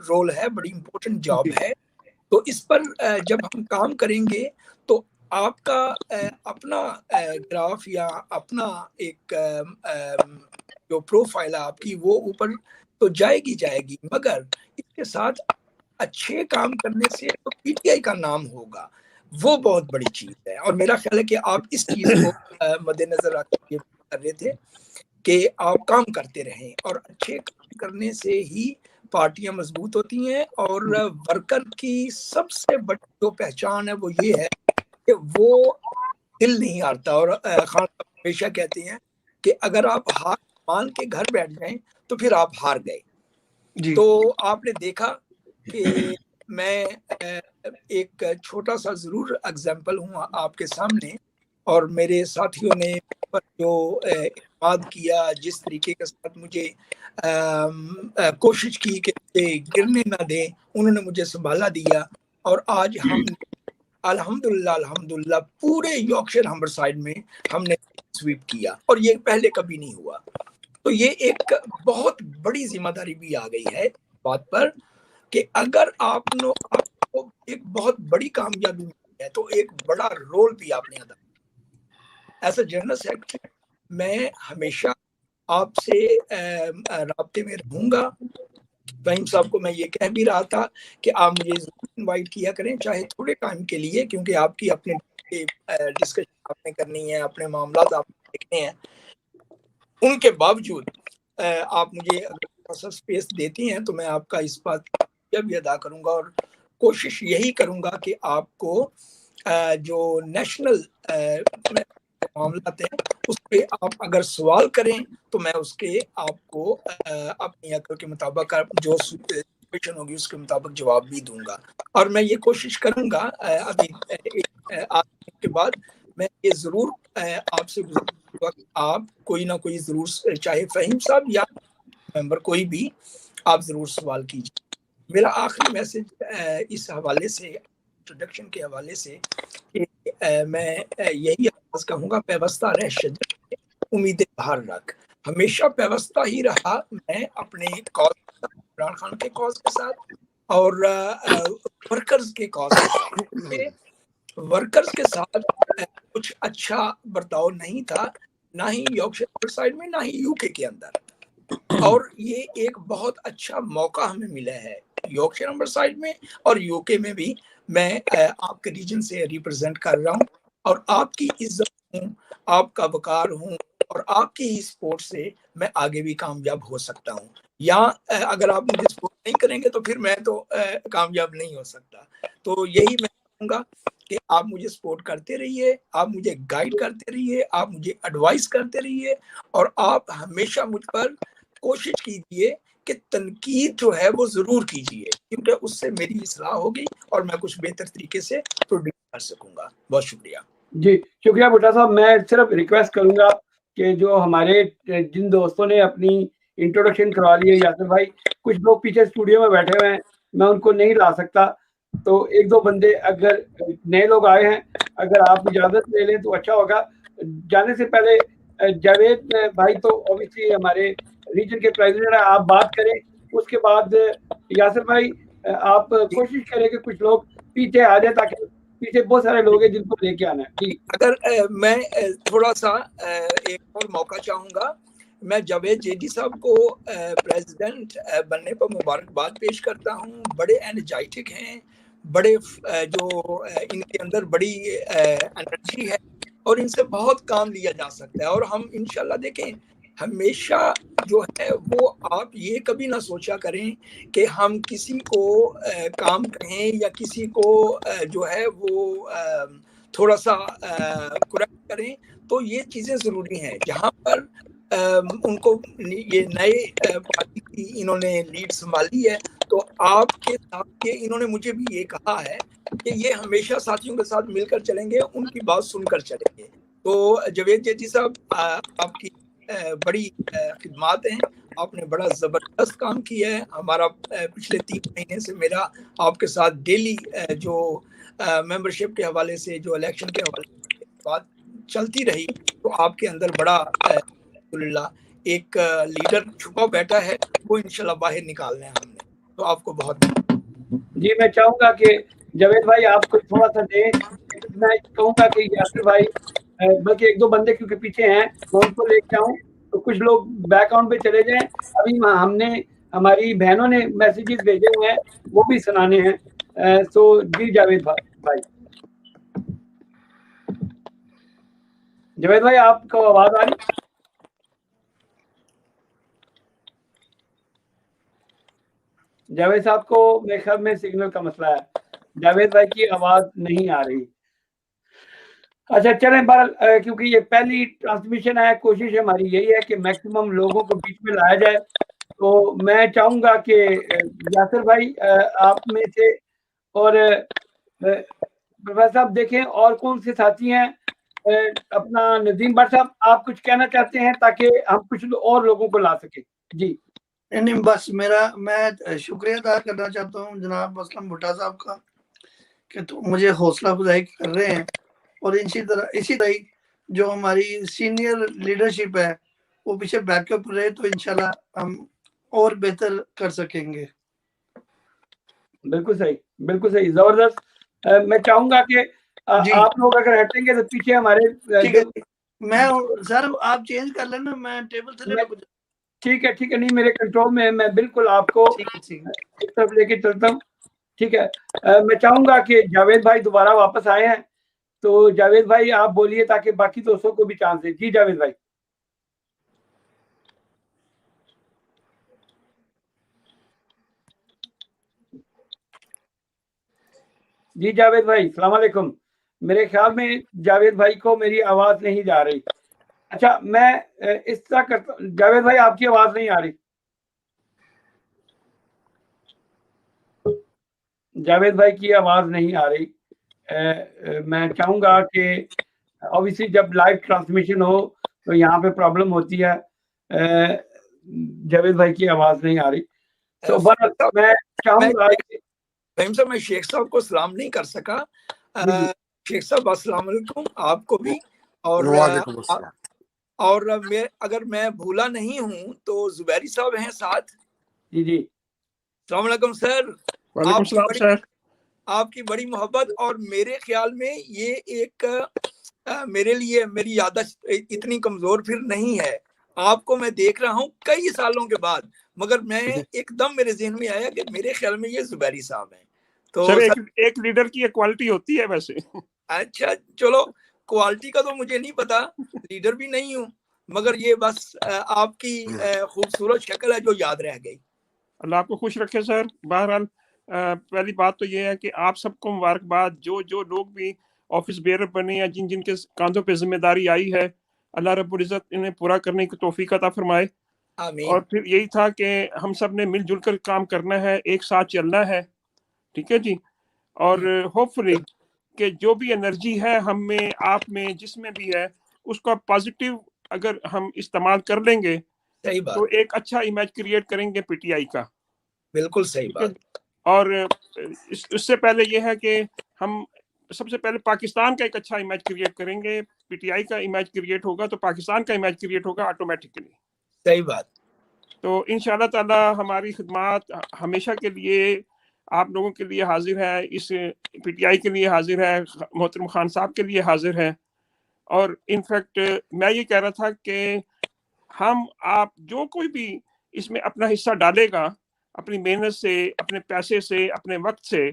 रोल है, बड़ी इम्पोर्टेंट जॉब है। तो इस पर जब हम काम करेंगे तो आपका अपना ग्राफ या अपना एक जो प्रोफाइल है आपकी वो ऊपर तो जाएगी, मगर इसके साथ अच्छे काम करने से तो पीटीआई का नाम होगा, वो बहुत बड़ी चीज है। और मेरा ख्याल है कि आप इस चीज को मद्देनजर रखकर कर रहे थे कि आप काम करते रहें, और अच्छे काम करने से ही पार्टियां मजबूत होती हैं। और वर्कर की सबसे बड़ी जो पहचान है वो ये है कि वो दिल नहीं हारता। और खान साहब हमेशा कहते हैं कि अगर आप हार मान के घर बैठ जाएं तो फिर आप हार गए। तो आपने देखा कि मैं एक छोटा सा जरूर एग्जाम्पल हूँ आपके सामने, और मेरे साथियों ने पर जो इत्मीनान किया, जिस तरीके के साथ मुझे कोशिश की कि गिरने ना दें, उन्होंने मुझे संभाला दिया, और आज हम अल्हम्दुलिल्लाह पूरे यॉर्कशायर हमसाइड में हमने स्वीप किया, और ये पहले कभी नहीं हुआ। तो ये एक बहुत बड़ी जिम्मेदारी भी आ गई है बात पर कि अगर आपको एक बहुत बड़ी कामयाबी मिली है तो एक बड़ा रोल भी आपने अदा किया। एज अ जनरल सेक्रेटरी मैं हमेशा आपसे राब्ते में रहूंगा। फ़हीम साहब को मैं ये कह भी रहा था कि आप मुझे इनवाइट किया करें, चाहे थोड़े टाइम के लिए, क्योंकि आपकी अपने डिस्कशन आपने करनी है, अपने मामलात आपने देखने हैं। उनके बावजूद आप मुझे अगर स्पेस देती हैं तो मैं आपका इस बात का भी अदा करूंगा, और कोशिश यही करूंगा कि आपको जो नेशनल मामलात हैं उस पे आप अगर सवाल करें तो मैं उसके आपको अपनी अकल के मुताबिक जो सिचुएशन होगी उसके मुताबिक जवाब भी दूंगा। और मैं ये कोशिश करूंगा अभी आज के बाद मैं ये जरूर आपसे गुजारिश कि आप कोई ना कोई जरूर, चाहे फहीम साहब या मेंबर कोई भी, आप जरूर सवाल कीजिए। मेरा आखिरी मैसेज इस हवाले से, इंट्रोडक्शन के हवाले से, मैं यही अर्ज कहूँगा, व्यवस्था रह शजर उम्मीदें बाहर रख। हमेशा व्यवस्था ही रहा मैं अपने कॉज, इमरान खान के कॉज के साथ और वर्कर्स के कॉज के साथ। वर्कर्स के साथ कुछ अच्छा बर्ताव नहीं था, ना ही यॉर्कशायर साइड में, ना ही यूके के अंदर। और ये एक बहुत अच्छा मौका हमें मिला है यॉर्कशायर साइड में और यूके में भी। मैं आपके रीजन से रिप्रेजेंट कर रहा हूँ और आपकी इज्जत हूँ, आपका वकार हूँ और आपकी ही सपोर्ट से मैं आगे भी कामयाब हो सकता हूँ। या अगर आप मुझे सपोर्ट नहीं करेंगे तो फिर मैं तो कामयाब नहीं हो सकता। तो यही मैं कहूँगा कि आप मुझे सपोर्ट करते रहिए, आप मुझे गाइड करते रहिए, आप मुझे एडवाइस करते रहिए और आप हमेशा मुझ पर कोशिश कीजिए कि तनकीद जो है वो जरूर कीजिए, क्योंकि उससे मेरी इस्लाह होगी और मैं कुछ बेहतर तरीके से प्रोड्यूस कर सकूंगा। बहुत शुक्रिया जी, शुक्रिया भुट्टा साहब। मैं सिर्फ रिक्वेस्ट करूंगा कि जो हमारे जिन दोस्तों ने अपनी इंट्रोडक्शन करवा ली है, यासिर भाई, कुछ लोग पीछे स्टूडियो में बैठे हुए हैं, मैं उनको नहीं ला सकता, तो एक दो बंदे अगर नए लोग आए हैं, अगर आप इजाजत ले लें तो अच्छा होगा। जाने से पहले जावेद भाई तो ऑब्वियसली हमारे रीजन के प्रेसिडेंट है, आप बात करें, उसके बाद यासिर भाई आप कोशिश करें कि कुछ लोग पीछे आ जाए, ताकि पीछे बहुत सारे लोग हैं जिनको लेके आना है। जी, अगर मैं थोड़ा सा एक और मौका चाहूंगा, मैं जावेद जेडी साहब को प्रेसिडेंट बनने पर मुबारकबाद पेश करता हूं। बड़े एनर्जेटिक हैं, बड़े जो इनके अंदर बड़ी एनर्जी है और इनसे बहुत काम लिया जा सकता है। और हम इंशाल्लाह देखें, हमेशा जो है वो आप ये कभी ना सोचा करें कि हम किसी को काम कहें या किसी को जो है वो थोड़ा सा कुरेक्ट करें। तो ये चीज़ें ज़रूरी हैं। जहाँ पर उनको ये नए पार्टी की इन्होंने लीड संभाली है, तो आपके साथ ये इन्होंने मुझे भी ये कहा है कि ये हमेशा साथियों के साथ मिलकर चलेंगे, उनकी बात सुनकर चलेंगे। तो जावेद जेडी साहब, आपकी बड़ी खिदमात हैं, आपने बड़ा ज़बरदस्त काम किया है। हमारा पिछले 3 महीने से मेरा आपके साथ डेली जो मेंबरशिप के हवाले से, जो इलेक्शन के हवाले से बात चलती रही, तो आपके अंदर बड़ा अल्हम्दुलिल्लाह एक लीडर छुपा बैठा है, वो इंशाल्लाह बाहर निकालना है हमने। तो आपको बहुत जी, मैं चाहूंगा कि जावेद भाई आप कुछ थोड़ा सा दें। मैं कहूंगा कि यासिर भाई, बल्कि एक दो बंदे क्योंकि पीछे हैं, मैं उनको लेके आऊं, तो कुछ लोग बैकग्राउंड पे चले जाएं। अभी हमने, हमारी बहनों ने मैसेजेस भेजे हुए हैं, वो भी सुनाने हैं। सो जी जावेद भाई, जावेद भाई आपको आवाज आ रही? जावेद साहब को मेरे ख्याल में सिग्नल का मसला है, जावेद भाई की आवाज नहीं आ रही। अच्छा चलें, बहरहाल क्योंकि ये पहली ट्रांसमिशन है, कोशिश हमारी यही है कि मैक्सिमम लोगों को बीच में लाया जाए। तो मैं चाहूंगा कि यासिर भाई आप में से, और प्रोफेसर साहब देखें और कौन से साथी हैं। अपना नदीम भट्ट साहब, आप कुछ कहना चाहते हैं ताकि हम कुछ और लोगों को ला सके? जी नहीं, बस मैं शुक्रिया अदा करना चाहता हूँ जनाब असलम भुट्टा साहब का कि तो मुझे हौसला अफजाई कर रहे हैं। और इसी तरह ही जो हमारी सीनियर लीडरशिप है वो पीछे बैकअप रहे, तो इंशाल्लाह हम और बेहतर कर सकेंगे। बिल्कुल सही, बिल्कुल सही, जबरदस्त। मैं चाहूंगा कि आप लोग अगर हटेंगे तो पीछे हमारे ठीक है, मैं सर आप चेंज कर लेना, मैं टेबल थले पे। ठीक है, नहीं मेरे कंट्रोल में है, मैं बिल्कुल आपको एक तरफ लेके चलता हूँ। ठीक है, मैं चाहूंगा कि जावेद भाई दोबारा वापस आए हैं, तो जावेद भाई आप बोलिए ताकि बाकी दोस्तों को भी चांस दे। जी जावेद भाई। जी जावेद भाई, सलाम अलैकुम। मेरे ख्याल में जावेद भाई को मेरी आवाज नहीं जा रही। अच्छा, मैं इस तरह करता, जावेद भाई आपकी आवाज नहीं आ रही। जावेद भाई की आवाज नहीं आ रही। मैं चाहूंगा कि ऑब्वियसली जब लाइव ट्रांसमिशन हो तो यहाँ पे प्रॉब्लम होती है। जावेद भाई की आवाज नहीं आ रही। तो बस मैं चाहूंगा मैं शेख साहब को सलाम नहीं कर सका। शेख साहब अस्सलाम वालेकुम आपको भी, और मैं भूला नहीं हूँ तो जुबैरी साहब हैं साथ। जी जी, अस्सलाम वालेकुम सर। वालेकुम सलाम सर। आपकी बड़ी मोहब्बत, और मेरे ख्याल में ये एक मेरे लिए मेरी याददाश्त इतनी कमजोर फिर नहीं है। आपको मैं देख रहा हूँ कई सालों के बाद, मगर मैं एकदम मेरे जहन में आया कि मेरे ख्याल में ये जुबैरी साहब हैं। तो सर एक लीडर की एक क्वालिटी होती है वैसे। अच्छा चलो, क्वालिटी का तो मुझे नहीं पता, लीडर भी नहीं हूँ, मगर ये बस आपकी खूबसूरत शक्ल है जो याद रह गई। अल्लाह आपको खुश रखे सर। बहरहाल पहली बात तो ये है कि आप सबको मुबारकबाद, जो लोग भी ऑफिस बेयर बने या जिन जिनके कांधों पे जिम्मेदारी आई है, अल्लाह रब्बुल इज्जत इन्हें पूरा करने की तौफीक अता फरमाए। और फिर यही था कि हम सब ने मिलजुल कर काम करना है, एक साथ चलना है, ठीक है जी। और होपफुली कि जो भी एनर्जी है हम में, आप में, जिसमें भी है, उसका पॉजिटिव अगर हम इस्तेमाल कर लेंगे तो एक अच्छा इमेज क्रिएट करेंगे पीटीआई का। बिल्कुल सही बात। और इससे पहले ये है कि हम सबसे पहले पाकिस्तान का एक अच्छा इमेज क्रिएट करेंगे। पीटीआई का इमेज क्रिएट होगा तो पाकिस्तान का इमेज क्रिएट होगा ऑटोमेटिकली। सही बात। तो इंशाल्लाह ताला हमारी खिदमत हमेशा के लिए आप लोगों के लिए हाजिर है, इस पीटीआई के लिए हाजिर है, मोहतरम खान साहब के लिए हाजिर है। और इनफैक्ट मैं ये कह रहा था कि हम आप जो कोई भी इसमें अपना हिस्सा डालेगा अपनी मेहनत से, अपने पैसे से, अपने वक्त से,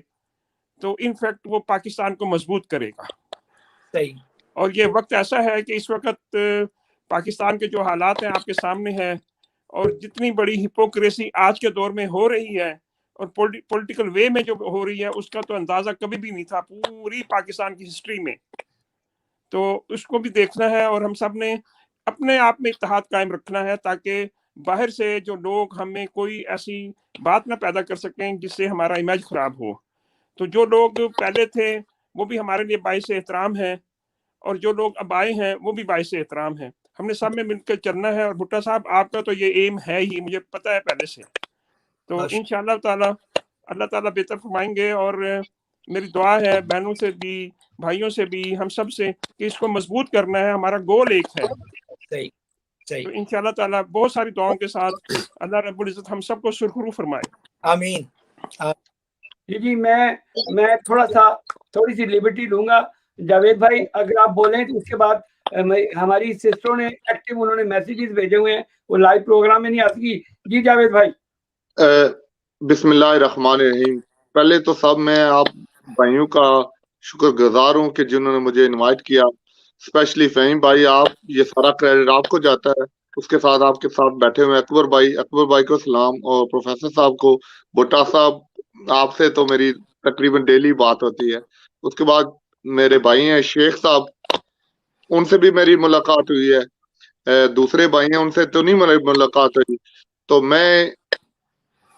तो इनफैक्ट वो पाकिस्तान को मजबूत करेगा। सही। और ये वक्त ऐसा है कि इस वक्त पाकिस्तान के जो हालात हैं आपके सामने हैं, और जितनी बड़ी हिपोक्रेसी आज के दौर में हो रही है और पॉलिटिकल वे में जो हो रही है, उसका तो अंदाजा कभी भी नहीं था पूरी पाकिस्तान की हिस्ट्री में। तो उसको भी देखना है और हम सब ने अपने आप में इत्तेहाद कायम रखना है, ताकि बाहर से जो लोग हमें कोई ऐसी बात ना पैदा कर सकें जिससे हमारा इमेज खराब हो। तो जो लोग पहले थे वो भी हमारे लिए बाइस एहतराम है, और जो लोग अब आए हैं वो भी बाइस एहतराम है। हमने सब में मिलकर चलना है। और भुट्टा साहब आपका तो ये एम है ही, मुझे पता है पहले से। तो इंशाअल्लाह ताला अल्लाह ताला बेहतर फरमाएंगे। और मेरी दुआ है बहनों से भी, भाइयों से भी, हम सब से, कि इसको मजबूत करना है। हमारा गोल एक है। सही सही। तो इंशाअल्लाह ताला बहुत सारी दुआओं के साथ अल्लाह रब्बुल इज्जत हम सबको सुरखरू फरमाए। आमीन। जी, मैं थोड़ी सी लिबर्टी लूंगा। जावेद भाई अगर आप बोलें तो उसके बाद हमारी सिस्टरों ने एक्टिव, उन्होंने मैसेजेस भेजे हुए हैं, वो लाइव प्रोग्राम में नहीं आ सकी। जी जावेद भाई। बिस्मिल्लाहिर्रहमानिर्रहीम। पहले तो सब मैं आप भाइयों का शुक्रगुजार हूँ कि जिन्होंने मुझे इनवाइट किया। स्पेशली फहीम भाई, आप, ये सारा क्रेडिट आपको जाता है। उसके साथ आपके साथ बैठे हुए अकबर भाई को सलाम, और प्रोफेसर साहब को, भुट्टा साहब, आपसे तो मेरी तकरीबन डेली बात होती है। उसके बाद मेरे भाई हैं शेख साहब, उनसे भी मेरी मुलाकात हुई है। दूसरे भाई हैं, उनसे तो नहीं मेरी मुलाकात हुई। तो मैं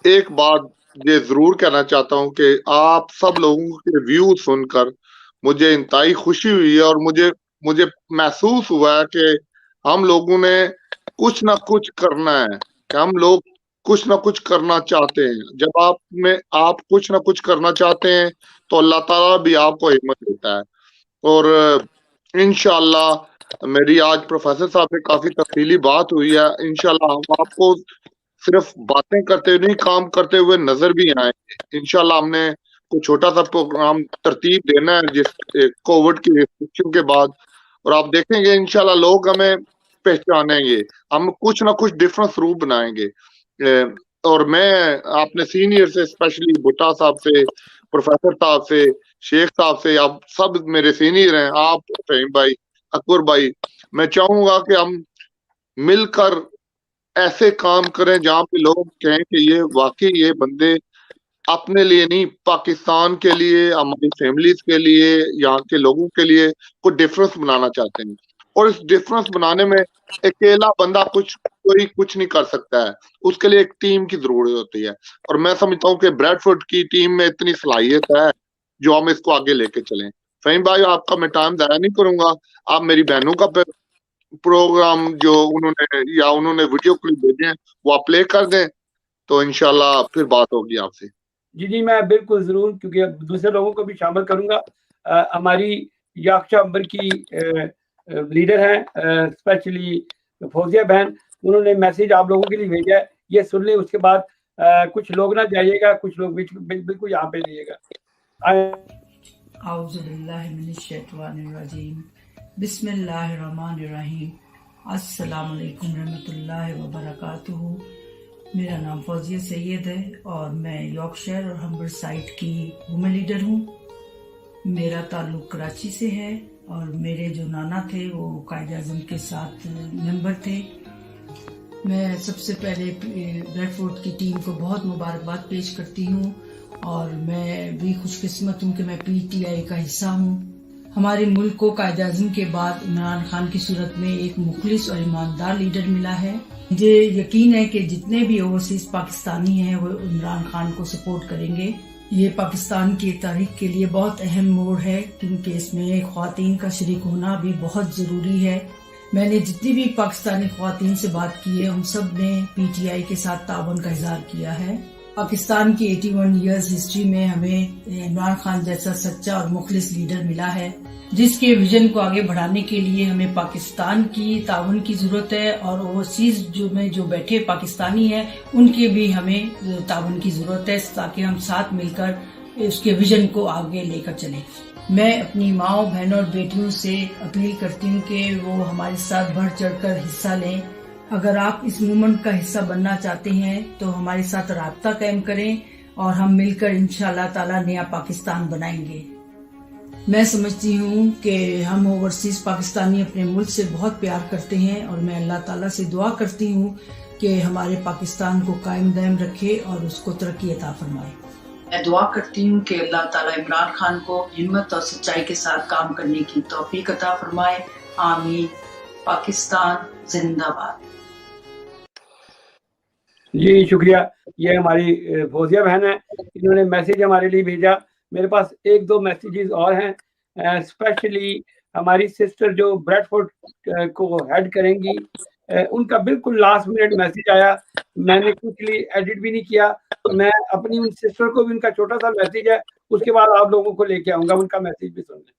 एक बात ये जरूर कहना चाहता हूँ कि आप सब लोगों के व्यू सुनकर मुझे इंतहाई खुशी हुई है, और मुझे महसूस हुआ है कि हम लोगों ने कुछ ना कुछ करना है, कि हम लोग कुछ ना कुछ करना चाहते हैं। जब आप कुछ ना कुछ करना चाहते हैं तो अल्लाह ताला भी आपको हिम्मत देता है। और इंशाअल्लाह मेरी आज प्रोफेसर साहब से काफी तफसीली बात हुई है। इंशाअल्लाह हम आपको सिर्फ बातें करते हुए नहीं, काम करते हुए नजर भी आएंगे। इंशाल्लाह हमने कुछ छोटा सा प्रोग्राम तरतीब देना है जिस कोविड की रिस्ट्रिक्शन के बाद, और आप देखेंगे इंशाल्लाह लोग हमें पहचानेंगे, हम कुछ ना कुछ डिफरेंट स्वरूप बनाएंगे। और मैं अपने सीनियर से, स्पेशली भुट्टा साहब से, प्रोफेसर साहब से, शेख साहब से, आप सब मेरे सीनियर हैं, आप फहीम भाई, अकबर भाई, मैं चाहूंगा कि हम मिलकर ऐसे काम करें जहां पे लोग कहें कि ये वाकई ये बंदे अपने लिए नहीं, पाकिस्तान के लिए, हमारी फैमिलीज के लिए, यहाँ के लोगों के लिए कोई डिफरेंस बनाना चाहते हैं। और इस डिफरेंस बनाने में अकेला बंदा कोई कुछ नहीं कर सकता है, उसके लिए एक टीम की जरूरत होती है। और मैं समझता हूँ कि ब्रैडफोर्ड की टीम में इतनी सलाहियत है जो हम इसको आगे लेके चलें। फहीम भाई, आपका मैं टाइम जाया नहीं करूंगा, आप मेरी बहनों का प्रोग्राम जो उन्होंने वीडियो क्लिप भेजे हैं वो आप प्ले कर दें, तो इंशाल्लाह फिर बात होगी आपसे। जी, मैं बिल्कुल ज़रूर, क्योंकि अब दूसरे लोगों को भी शामिल करूँगा। हमारी याकशा अंबर की लीडर हैं, स्पेशली फौजिया बहन, उन्होंने मैसेज आप लोगों के लिए भेजा है, ये सुन लें। उसके बाद कुछ लोग ना जाइएगा, कुछ लोग बिल्कुल यहाँ पे रहिएगा। बिस्मिल्लाहिर्रहमानिर्रहीम। अस्सलाम वालेकुम रहमतुल्लाहि व बरकातुहू। मेरा नाम फौजिया सैयद है और मैं यॉर्कशायर और हम्बरसाइड की वुमेन लीडर हूँ। मेरा ताल्लुक कराची से है और मेरे जो नाना थे वो कायद आज़म के साथ मेंबर थे। मैं सबसे पहले ब्रैडफोर्ड की टीम को बहुत मुबारकबाद पेश करती हूँ और मैं भी खुशकिस्मत हूँ कि मैं PTI का हिस्सा हूँ। हमारे मुल्क को कायद आज़म के बाद इमरान खान की सूरत में एक मुखलिस और ईमानदार लीडर मिला है। मुझे यकीन है कि जितने भी ओवरसीज पाकिस्तानी हैं वो इमरान खान को सपोर्ट करेंगे। ये पाकिस्तान की तारीख के लिए बहुत अहम मोड़ है, क्योंकि इसमें ख्वातीन का शरीक होना भी बहुत जरूरी है। मैंने जितनी भी पाकिस्तानी ख्वातीन से बात की है, उन सब ने PTI के साथ ताबन का इजहार किया है। पाकिस्तान की 81 इयर्स हिस्ट्री में हमें इमरान खान जैसा सच्चा और मुखलिस लीडर मिला है, जिसके विजन को आगे बढ़ाने के लिए हमें पाकिस्तान की ताउन की जरूरत है और ओवरसीज जो बैठे पाकिस्तानी हैं उनके भी हमें ताउन की जरूरत है, ताकि हम साथ मिलकर उसके विजन को आगे लेकर चलें। मैं अपनी माओ, बहनों और बेटियों से अपील करती हूँ कि वो हमारे साथ बढ़ चढ़कर हिस्सा लें। अगर आप इस मूवमेंट का हिस्सा बनना चाहते हैं तो हमारे साथ राब्ता कायम करें और हम मिलकर इंशाअल्लाह ताला नया पाकिस्तान बनाएंगे। मैं समझती हूँ कि हम ओवरसीज पाकिस्तानी अपने मुल्क से बहुत प्यार करते हैं और मैं अल्लाह ताला से दुआ करती हूँ कि हमारे पाकिस्तान को कायम दायम रखे और उसको तरक्की अता फरमाए। मैं दुआ करती हूँ कि अल्लाह ताला इमरान खान को हिम्मत और सच्चाई के साथ काम करने की तौफीक अता फरमाए। आमीन। पाकिस्तान जिंदाबाद। जी शुक्रिया। ये हमारी फौजिया बहन है, इन्होंने मैसेज हमारे लिए भेजा। मेरे पास 1-2 मैसेजेस और हैं, स्पेशली हमारी सिस्टर जो ब्रैडफोर्ड को हेड करेंगी, उनका बिल्कुल लास्ट मिनट मैसेज आया। मैंने कुछ एडिट भी नहीं किया, तो मैं अपनी उन सिस्टर को भी, उनका छोटा सा मैसेज है, उसके बाद आप लोगों को लेके आऊंगा, उनका मैसेज भी सुन लें।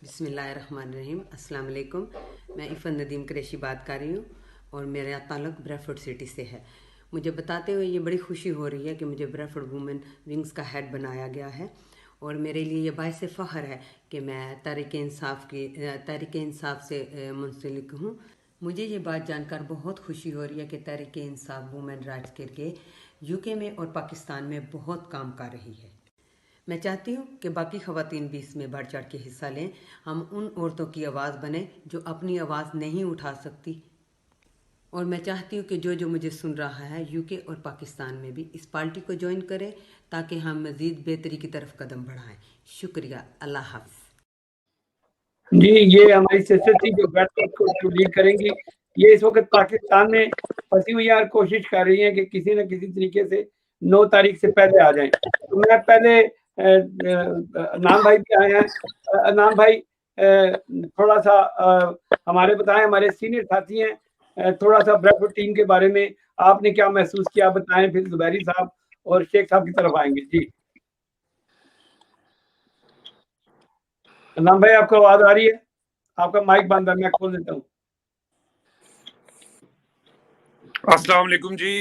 बिस्मिल्लाहिर्रहमानिर्रहीम। अस्सलाम वालेकुम। मैं इफ़न नदीम कुरैशी बात कर रही हूँ और मेरा ताल्लुक ब्रैडफोर्ड सिटी से है। मुझे बताते हुए ये बड़ी खुशी हो रही है कि मुझे ब्रैडफोर्ड वुमेन विंग्स का हेड बनाया गया है और मेरे लिए ये बाइस फ़ख्र है कि मैं तहरीक इंसाफ से मुंसलिक हूँ। मुझे ये बात जानकर बहुत खुशी हो रही है कि तहरीक इंसाफ वुमेन राइट्स के लिए UK में और पाकिस्तान में बहुत काम कर रही है। मैं चाहती हूँ कि बाकी ख़वातीन भी इसमें बढ़ चढ़ के हिस्सा लें। हम उन औरतों की आवाज़ बने जो अपनी आवाज़ नहीं उठा सकती, और मैं चाहती हूँ कि जो मुझे सुन रहा है UK और पाकिस्तान में भी इस पार्टी को ज्वाइन करें, ताकि हम मज़ीद बेहतरी की तरफ कदम बढ़ाएं। शुक्रिया। अल्लाह हाफ़िज़। जी, ये हमारी सिस्टर थी जो ब्रैडफोर्ड को लीड करेंगी। ये इस वक्त पाकिस्तान में फंसी हुई है और कोशिश कर रही है कि किसी न किसी तरीके से 9 तारीख से पहले आ जाएं। तो मैं पहले अनाम भाई भी आए हैं। अनाम भाई थोड़ा सा हमारे बताएं, हमारे सीनियर साथी हैं, थोड़ा सा ब्रैडफोर्ड टीम के बारे में आपने क्या महसूस किया बताएं, फिर जुबैरी साहब और शेख साहब की तरफ आएंगे। जी अनाम भाई, आपको आवाज आ रही है? आपका माइक बंद है, मैं खोल देता हूँ। अस्सलाम वालेकुम जी।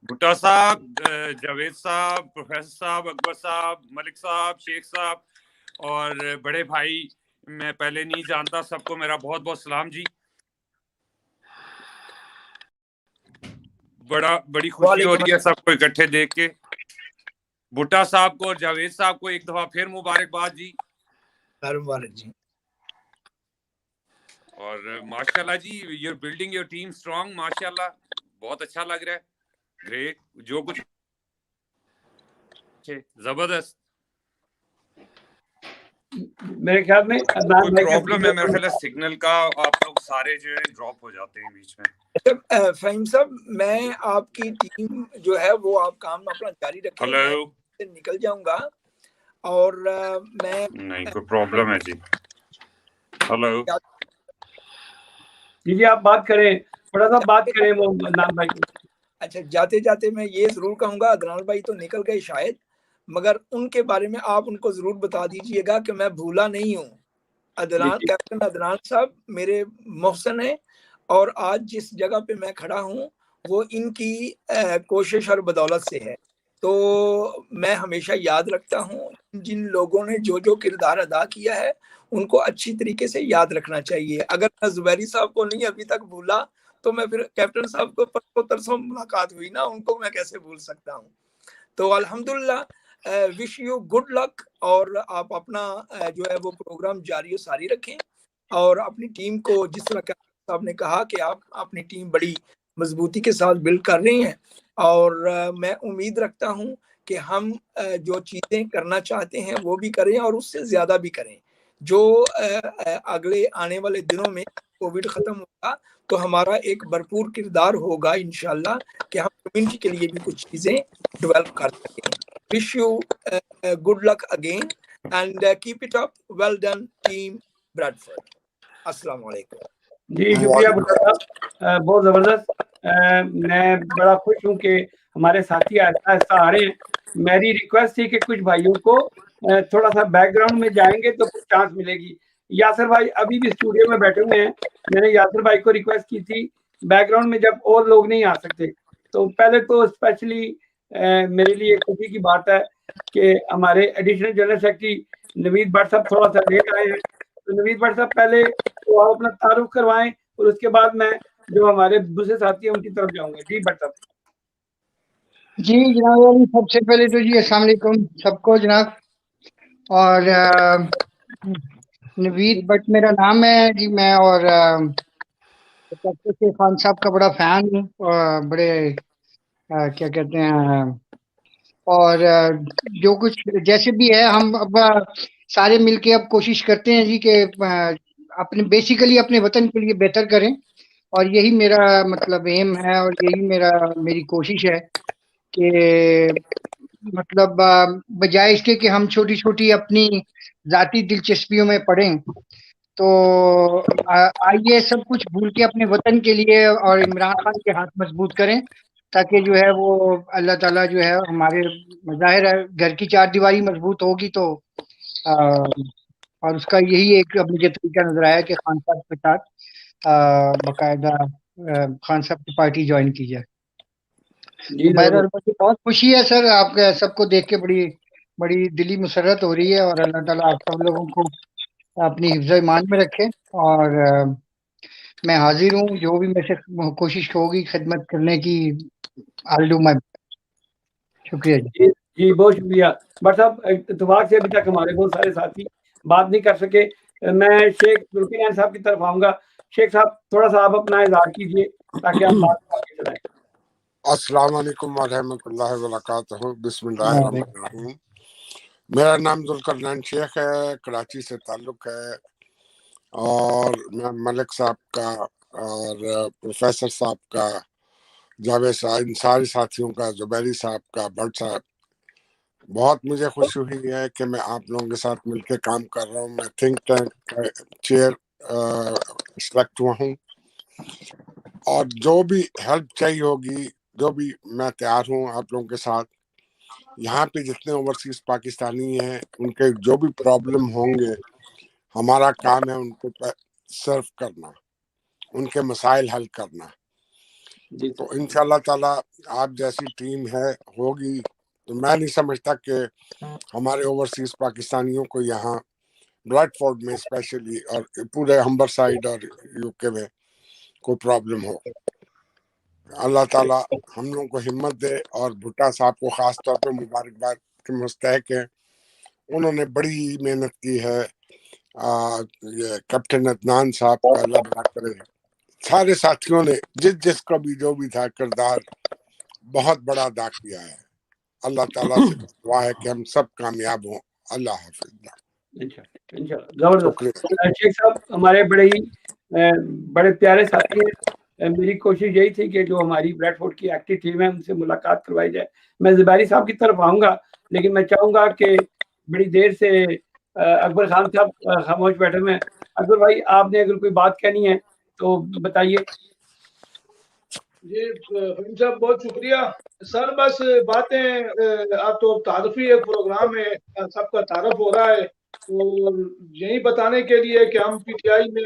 भुट्टा साहब, जावेद साहब, प्रोफेसर साहब, अकबर साहब, मलिक साहब, शेख साहब और बड़े भाई मैं पहले नहीं जानता, सबको मेरा बहुत बहुत सलाम जी। बड़ी खुशी हो रही है सबको इकट्ठे देख के। भुट्टा साहब को और जावेद साहब को एक दफा फिर मुबारकबाद जी। मुबारक जी। और माशाल्लाह जी, your building your team strong, माशाल्लाह बहुत अच्छा लग रहा है। ग्रेट। जो कुछ जबरदस्त। मेरे ख्याल में अदनान कोई भाई का प्रॉब्लम है मेरे ख्याल है सिग्नल का, आप लोग सारे जो है ड्रॉप हो जाते हैं बीच में। अच्छा फहीम साहब, मैं आपकी टीम जो है वो आप काम अपना जारी रखें, हेलो, मैं निकल जाऊंगा और मैं नहीं कोई प्रॉब्लम है जी। हेलो जी आप बात करें, थोड़ा सा बात करें वो अदनान भाई को। अच्छा, जाते जाते मैं ये जरूर कहूंगा, अदनान भाई तो निकल गए शायद, मगर उनके बारे में आप उनको जरूर बता दीजिएगा कि मैं भूला नहीं हूँ। अदनान, कैप्टन अदनान साहब मेरे मोहसन है और आज जिस जगह पे मैं खड़ा हूँ वो इनकी कोशिश और बदौलत से है। तो मैं हमेशा याद रखता हूँ जिन लोगों ने जो जो किरदार अदा किया है उनको अच्छी तरीके से याद रखना चाहिए। अगर मैं जुबैरी साहब को नहीं अभी तक भूला तो मैं फिर कैप्टन साहब को परसों तरसों मुलाकात हुई ना, उनको मैं कैसे भूल सकता हूँ। तो अल्हम्दुलिल्लाह, विश यू गुड लक और आप अपना जो है वो प्रोग्राम जारी सारी रखें और अपनी टीम को, जिस तरह कैप्टन साहब ने कहा कि आप अपनी टीम बड़ी मजबूती के साथ बिल्ड कर रहे हैं और मैं उम्मीद रखता हूं कि हम जो चीज़ें करना चाहते हैं वो भी करें और उससे ज़्यादा भी करें। जो अगले आने वाले दिनों में कोविड ख़त्म होगा तो हमारा एक भरपूर किरदार होगा इंशाल्लाह कि हम कम्युनिटी के लिए भी कुछ चीज़ें डेवलप कर सकें। Wish you good luck again and keep it up, well done team Bradford. अस्सलाम वालेकुम। जी शुक्रिया भुट्टा साहब, बहुत ज़बरदस्त। मैं बड़ा खुश हूँ कि हमारे साथी आहिस्ता आहिस्ता आ रहे हैं। मेरी रिक्वेस्ट थी कि कुछ भाइयों को थोड़ा सा बैकग्राउंड में जाएंगे तो कुछ चांस मिलेगी। यासर भाई अभी भी स्टूडियो में बैठे हुए हैं, मैंने यासर भाई को रिक्वेस्ट की थी बैकग्राउंड में जब और लोग नहीं आ सकते। तो पहले तो स्पेशली मेरे लिए खुशी की बात है कि हमारे additional general secretary Naveed Bhatt साहब थोड़ा सा लेट आए हैं। तो नवीद भट्ट साहब पहले तो आप अपना तारुफ करवाएं और उसके बाद मैं जो हमारे दूसरे साथी हैं उनकी तरफ जाऊंगा। जी भट्ट साहब। जी जनाब, सबसे पहले तो जी अस्सलाम वालेकुम सबको जनाब। और नवीद भट्ट मेरा नाम है जी। मैं और खान साहब का बड़ा फैन हूँ, बड़े क्या कहते हैं, और जो कुछ जैसे भी है हम अब सारे मिलके अब कोशिश करते हैं जी कि अपने बेसिकली अपने वतन के लिए बेहतर करें, और यही मेरा मतलब एम है और यही मेरी कोशिश है कि मतलब बजाय इसके कि हम छोटी छोटी अपनी जाती दिलचस्पियों में पड़ें, तो आइए सब कुछ भूल के अपने वतन के लिए और इमरान खान के हाथ मजबूत करें, ताकि जो है वो अल्लाह ताला जो है हमारे, जाहिर है घर की चार दीवारी मजबूत होगी तो और उसका यही एक मुझे तरीका नजर आया कि खान साहब के साथ बाकायदा खान साहब की पार्टी ज्वाइन की जाए। बहरहाल मुझे बहुत खुशी है सर, आपके सबको देख के बड़ी बड़ी दिली मुसरत हो रही है, और अल्लाह ताला आप सब लोगों को अपनी हिफ्ज़ ईमान में रखे। और मैं हाजिर हूँ, जो भी मेरे से कोशिश होगी खिदमत करने की, आई डू माय। शुक्रिया जी। जी बहुत शुक्रिया भट्ट साहब। इत्तेफाक से अभी तक हमारे बहुत सारे साथी बात नहीं कर सके। मैं शेख जुल्फिकार साहब की तरफ आऊंगा। शेख साहब थोड़ा सा आप अपना इज़हार कीजिए ताकि हम बात आगे चलाएं। अस्सलाम वालेकुम व रहमतुल्लाहि व बरकातहू। बिस्मिल्लाहिर्रहमानिर्रहीम। मेरा नाम जुल्करनैन शेख है, कराची से ताल्लुक़ है, और मैं मलिक साहब का और प्रोफेसर साहब का, जावेद साहब, इन सारे साथियों का, जुबैरी साहब का, भट्ट साहब, बहुत मुझे खुशी हुई है कि मैं आप लोगों के साथ मिलकर काम कर रहा हूँ। मैं थिंक टैंक का चेयर सेलेक्ट हुआ हूँ, और जो भी हेल्प चाहिए होगी, जो भी मैं तैयार हूँ आप लोगों के साथ। यहाँ पे जितने ओवरसीज पाकिस्तानी हैं उनके जो भी प्रॉब्लम होंगे, हमारा काम है उनको सर्व करना, उनके मसाइल हल करना। तो इंशाल्लाह ताला आप जैसी टीम है होगी तो मैं नहीं समझता कि हमारे ओवरसीज पाकिस्तानियों को यहाँ ब्रैडफोर्ड में स्पेशली और पूरे हम्बरसाइड और यूके में कोई प्रॉब्लम हो। अल्लाह ताला हम लोगों को हिम्मत दे, और भुट्टा साहब को ख़ास तौर पे मुबारकबाद के मुस्तहक है। उन्होंने बड़ी मेहनत की है। ये कैप्टन अदनान साहब का अल्लाह भला करे, सारे साथियों ने जिसका भी जो भी था किरदार बहुत बड़ा अदा किया है। अल्लाह ताला से दुआ है कि हम सब कामयाब हों। अल्लाह हाफिज़। इंशाल्लाह जबरदस्त। शेख साहब हमारे बड़े प्यारे साथी हैं। मेरी कोशिश यही थी कि जो हमारी ब्रैडफोर्ड की एक्टिव टीम है उनसे मुलाकात करवाई जाए। मैं ज़ुबैरी साहब की तरफ आऊँगा, लेकिन मैं चाहूँगा कि बड़ी देर से अकबर खान साहब खामोश बैठे हुए हैं। अकबर भाई, आपने अगर कोई बात कहनी है तो बताइए। जी फहीम साहब, बहुत शुक्रिया सर। बस बातें आप तो तारफी एक प्रोग्राम है, सबका तारफ हो रहा है, तो यही बताने के लिए कि हम पीटीआई में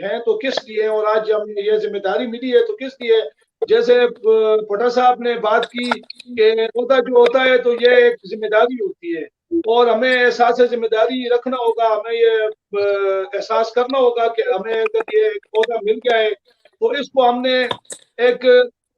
हैं तो किस लिए, और आज हमें ये जिम्मेदारी मिली है तो किस लिए। जैसे पटा साहब ने बात की कि ओहदा जो होता है तो ये एक जिम्मेदारी होती है, और हमें एहसास जिम्मेदारी रखना होगा। हमें ये एहसास करना होगा कि हमें अगर ये ओहदा मिल गया है तो इसको हमने एक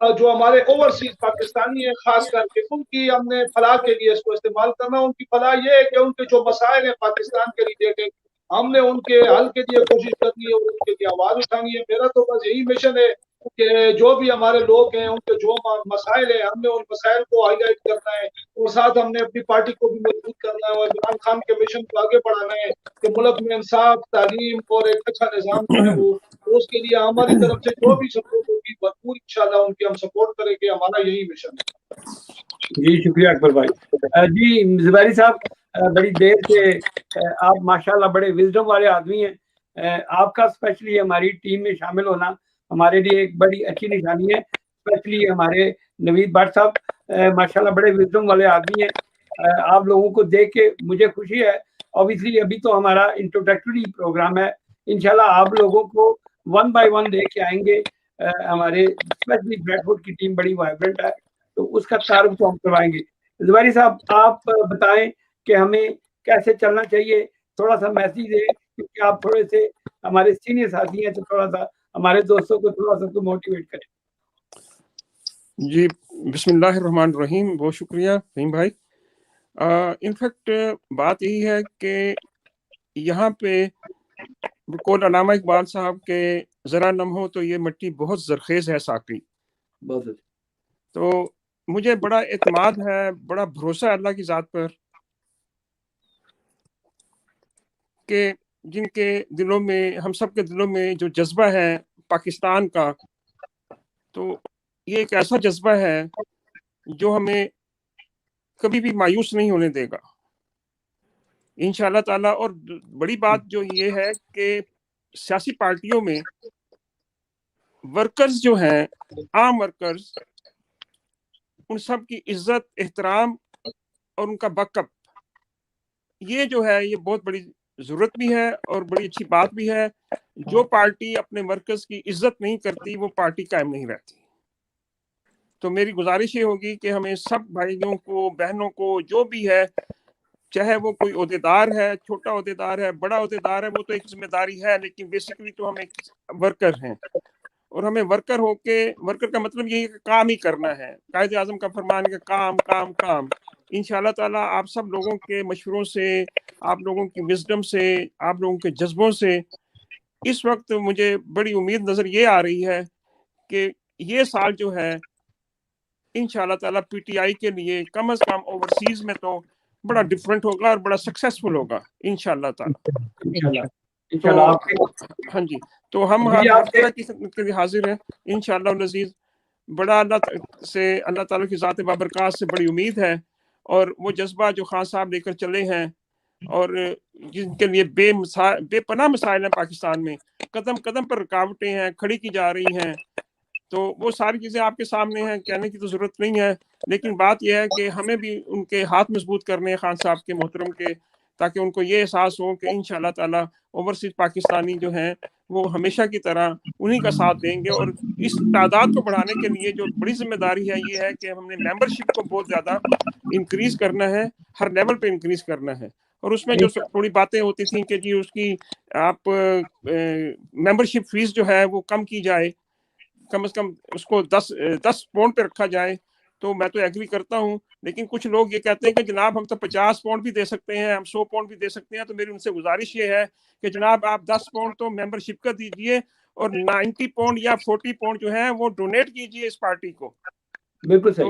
जो हमारे ओवरसीज पाकिस्तानी है खास करके उनकी हमने फलाह के लिए इसको इस्तेमाल करना। उनकी फलाह ये है कि उनके जो मसाइल है पाकिस्तान के रिलेटेड हमने उनके हल के लिए कोशिश करनी है और उनके लिए आवाज उठानी है। मेरा तो बस यही मिशन है कि जो भी हमारे लोग हैं उनके जो मसाइल है हमने उन मसाइल को हाईलाइट करना है, और साथ हमने अपनी पार्टी को भी मजबूत करना है और इमरान खान के मिशन को आगे बढ़ाना है कि मुल्क में इंसाफ, तालीम और एक अच्छा निज़ाम जो है वो, तो उसके लिए हमारी तरफ से जो भी सपोर्ट होगी भरपूर इंशाल्लाह उनकी हम सपोर्ट करेंगे। हमारा यही मिशन है। जी शुक्रिया अकबर भाई। जी ज़ुबैरी साहब, बड़ी देर से आप माशाल्लाह बड़े विजडम वाले आदमी हैं। आपका स्पेशली हमारी टीम में शामिल होना हमारे लिए एक बड़ी अच्छी निशानी है। स्पेशली हमारे नवीद भट्ट साहब माशाल्लाह बड़े विजडम वाले आदमी हैं। आप लोगों को देख के मुझे खुशी है। ऑब्वियसली अभी तो हमारा इंट्रोडक्टरी प्रोग्राम है, इंशाल्लाह आप लोगों को वन बाय वन लेके आएंगे। हमारे स्पेशली ब्रैडफोर्ड की टीम बड़ी वाइब्रेंट है, तो उसका तारुफ तो हम करवाएंगे। ज़ुबैरी साहब, आप बताएं कि हमें कैसे चलना चाहिए, थोड़ा सा मैसेज है, क्योंकि आप थोड़े से हमारे सीनियर साथी हैं, तो थोड़ा सा हमारे दोस्तों को थोड़ा सा तो मोटिवेट करें। जी बिस्मिल्लाहिर्रहमानिर्रहीम, बहुत शुक्रिया फहीम भाई। इनफैक्ट बात यही है कि यहाँ पे बिल्कुल अल्लामा इकबाल साहब के जरा नम हो तो ये मिट्टी बहुत जरखेज है साकी। तो मुझे बड़ा एतमाद है, बड़ा भरोसा है अल्लाह की ज़ात पर कि जिनके दिलों में, हम सब के दिलों में जो जज्बा है पाकिस्तान का, तो ये एक ऐसा जज्बा है जो हमें कभी भी मायूस नहीं होने देगा इंशाअल्लाह ताला। और बड़ी बात जो ये है कि सियासी पार्टियों में वर्कर्स जो हैं, आम वर्कर्स, उन सब की इज्जत, एहतराम और उनका बैकअप, ये जो है ये बहुत बड़ी जरूरत भी है और बड़ी अच्छी बात भी है। जो पार्टी अपने वर्कर्स की इज्जत नहीं करती वो पार्टी कायम नहीं रहती। तो मेरी गुजारिश ये होगी कि हमें सब भाइयों को, बहनों को, जो भी है, चाहे वो कोई ओहदेदार है, छोटा ओहदेदार है, बड़ा ओहदेदार है, वो तो एक जिम्मेदारी है, लेकिन बेसिकली तो हम एक वर्कर हैं। और हमें वर्कर होके, वर्कर का मतलब यही है कि काम ही करना है। कायदे आज़म का फरमान है कि काम काम काम। इंशाअल्लाह ताला आप सब लोगों के मशवरों से, आप लोगों की विजडम से, आप लोगों के जज्बों से इस वक्त मुझे बड़ी उम्मीद नज़र ये आ रही है कि ये साल जो है इंशाअल्लाह ताला पीटीआई के लिए कम से कम ओवरसीज में तो बड़ा डिफरेंट होगा और बड़ा सक्सेसफुल होगा इंशाअल्लाह ताला। तो हाँ जी, तो हम हर तरह की खिदमत के लिए हाजिर हैं इंशाअल्लाह नज़ीर। बड़ा अल्लाह से, अल्लाह ताला की ज़ात बाबरकात से बड़ी उम्मीद है, और वो जज्बा जो खान साहब लेकर चले हैं और जिनके लिए बेपनाह मसाइल हैं पाकिस्तान में, कदम कदम पर रुकावटें हैं, खड़ी की जा रही हैं, तो वो सारी चीज़ें आपके सामने हैं, कहने की तो ज़रूरत नहीं है। लेकिन बात यह है कि हमें भी उनके हाथ मजबूत करने हैं खान साहब के, मोहतरम के, ताकि उनको ये एहसास हो कि इंशाअल्लाह ताला ओवरसीज पाकिस्तानी जो हैं वो हमेशा की तरह उन्हीं का साथ देंगे। और इस तादाद को बढ़ाने के लिए जो बड़ी जिम्मेदारी है ये है कि हमने मेंबरशिप को बहुत ज़्यादा इंक्रीज़ करना है, हर लेवल पे इंक्रीज़ करना है। और उसमें जो थोड़ी बातें होती थी कि जी उसकी आप मेंबरशिप फीस जो है वो कम की जाए, कम से कम उसको 10 पाउंड पे रखा जाए, तो मैं तो एग्री करता हूँ। लेकिन कुछ लोग ये कहते हैं कि जनाब हम तो 50 पाउंड भी दे सकते हैं, हम 100 पाउंड भी दे सकते हैं। तो मेरी उनसे गुजारिश ये है कि जनाब आप 10 पाउंड तो मेंबरशिप का दीजिए और 90 पाउंड या 40 पाउंड जो है वो डोनेट कीजिए इस पार्टी को। बिल्कुल सही।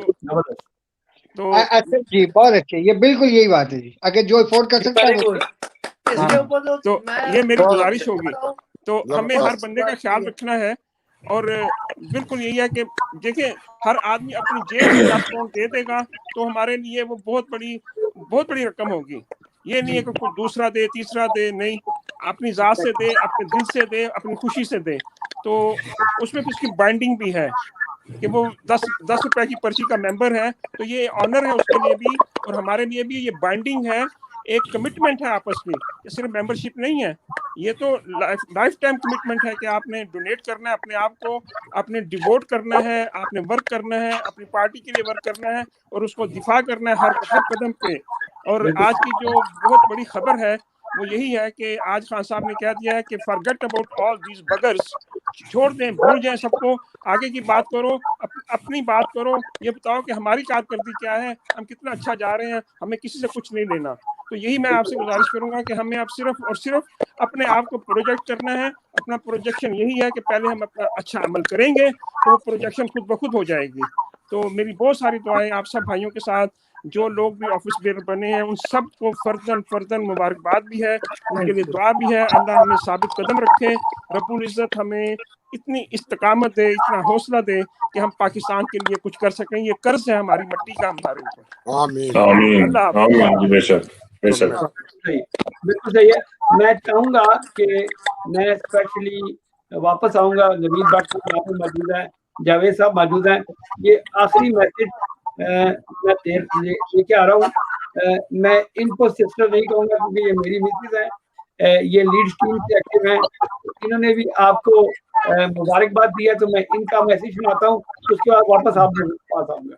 तो अच्छा जी, बहुत अच्छे, ये बिल्कुल यही बात है जी, अगर जो अफोर्ड कर सकता है वो इसके ऊपर तो ये मेरी गुजारिश होगी। तो हमें हर जबरदस्त। बंदे का ख्याल रखना है और बिल्कुल यही है कि देखिए हर आदमी अपनी जेब से 10 पाउंड दे देगा तो हमारे लिए वो बहुत बड़ी रकम होगी। ये नहीं है कि कोई दूसरा दे तीसरा दे, नहीं, अपनी जात से दे, अपने दिल से दे, अपनी खुशी से दे। तो उसमें फिर उसकी बाइंडिंग भी है कि वो 10 रुपए की पर्ची का मेंबर है, तो ये ऑनर है उसके लिए भी और हमारे लिए भी। ये बाइंडिंग है, एक कमिटमेंट है आपस में, ये सिर्फ मेंबरशिप नहीं है, ये तो लाइफ टाइम कमिटमेंट है कि आपने डोनेट करना है अपने आप को, आपने डिवोट करना है, आपने वर्क करना है, अपनी पार्टी के लिए वर्क करना है और उसको दिफा करना है हर कदम पे। और आज की जो बहुत बड़ी खबर है वो यही है कि आज खान साहब ने कह दिया है कि फॉरगेट अबाउट ऑल दीज बगर्स, छोड़ दें, भूल जाएं सबको, आगे की बात करो, अपनी बात करो, ये बताओ कि हमारी कारकर्दगी क्या है, हम कितना अच्छा जा रहे हैं, हमें किसी से कुछ नहीं लेना। तो यही मैं आपसे गुजारिश करूंगा कि हमें अब सिर्फ और सिर्फ अपने आप को प्रोजेक्ट करना है। अपना प्रोजेक्शन यही है कि पहले हम अपना अच्छा अमल करेंगे तो वो प्रोजेक्शन खुद ब खुद हो जाएगी। तो मेरी बहुत सारी दुआएं आप सब भाइयों के साथ, जो लोग भी ऑफिस बेयर बने हैं उन सब को फर्दन मुबारकबाद भी है, उनके लिए दुआ भी है। अल्लाह हमें साबित कदम रखे, रब्बुल इज्जत हमें इतनी इस्तकामत दे, इतना हौसला दे कि हम पाकिस्तान के लिए कुछ कर सकें। ये कर्ज है हमारी मट्टी का हमारे ऊपर। आमीन आमीन अल्लाह आमीन, बेशक बेशक। सही, बिल्कुल सही है। मैं चाहूंगा कि मैं स्पेशली वापस आऊंगा, नवीद भट्ट साहब मौजूद है, जावेद साहब मौजूद हैं। ये आखिरी मैसेज मैं लेके आ रहा हूँ। मैं इनको सिस्टर नहीं कहूंगा क्योंकि ये मेरी मिसेज है, ये लीड टीम से एक्टिव हैं, इन्होंने भी आपको मुबारकबाद दिया, तो मैं इनका मैसेज सुनाता हूँ, उसके बाद वापस आप पास आऊंगा।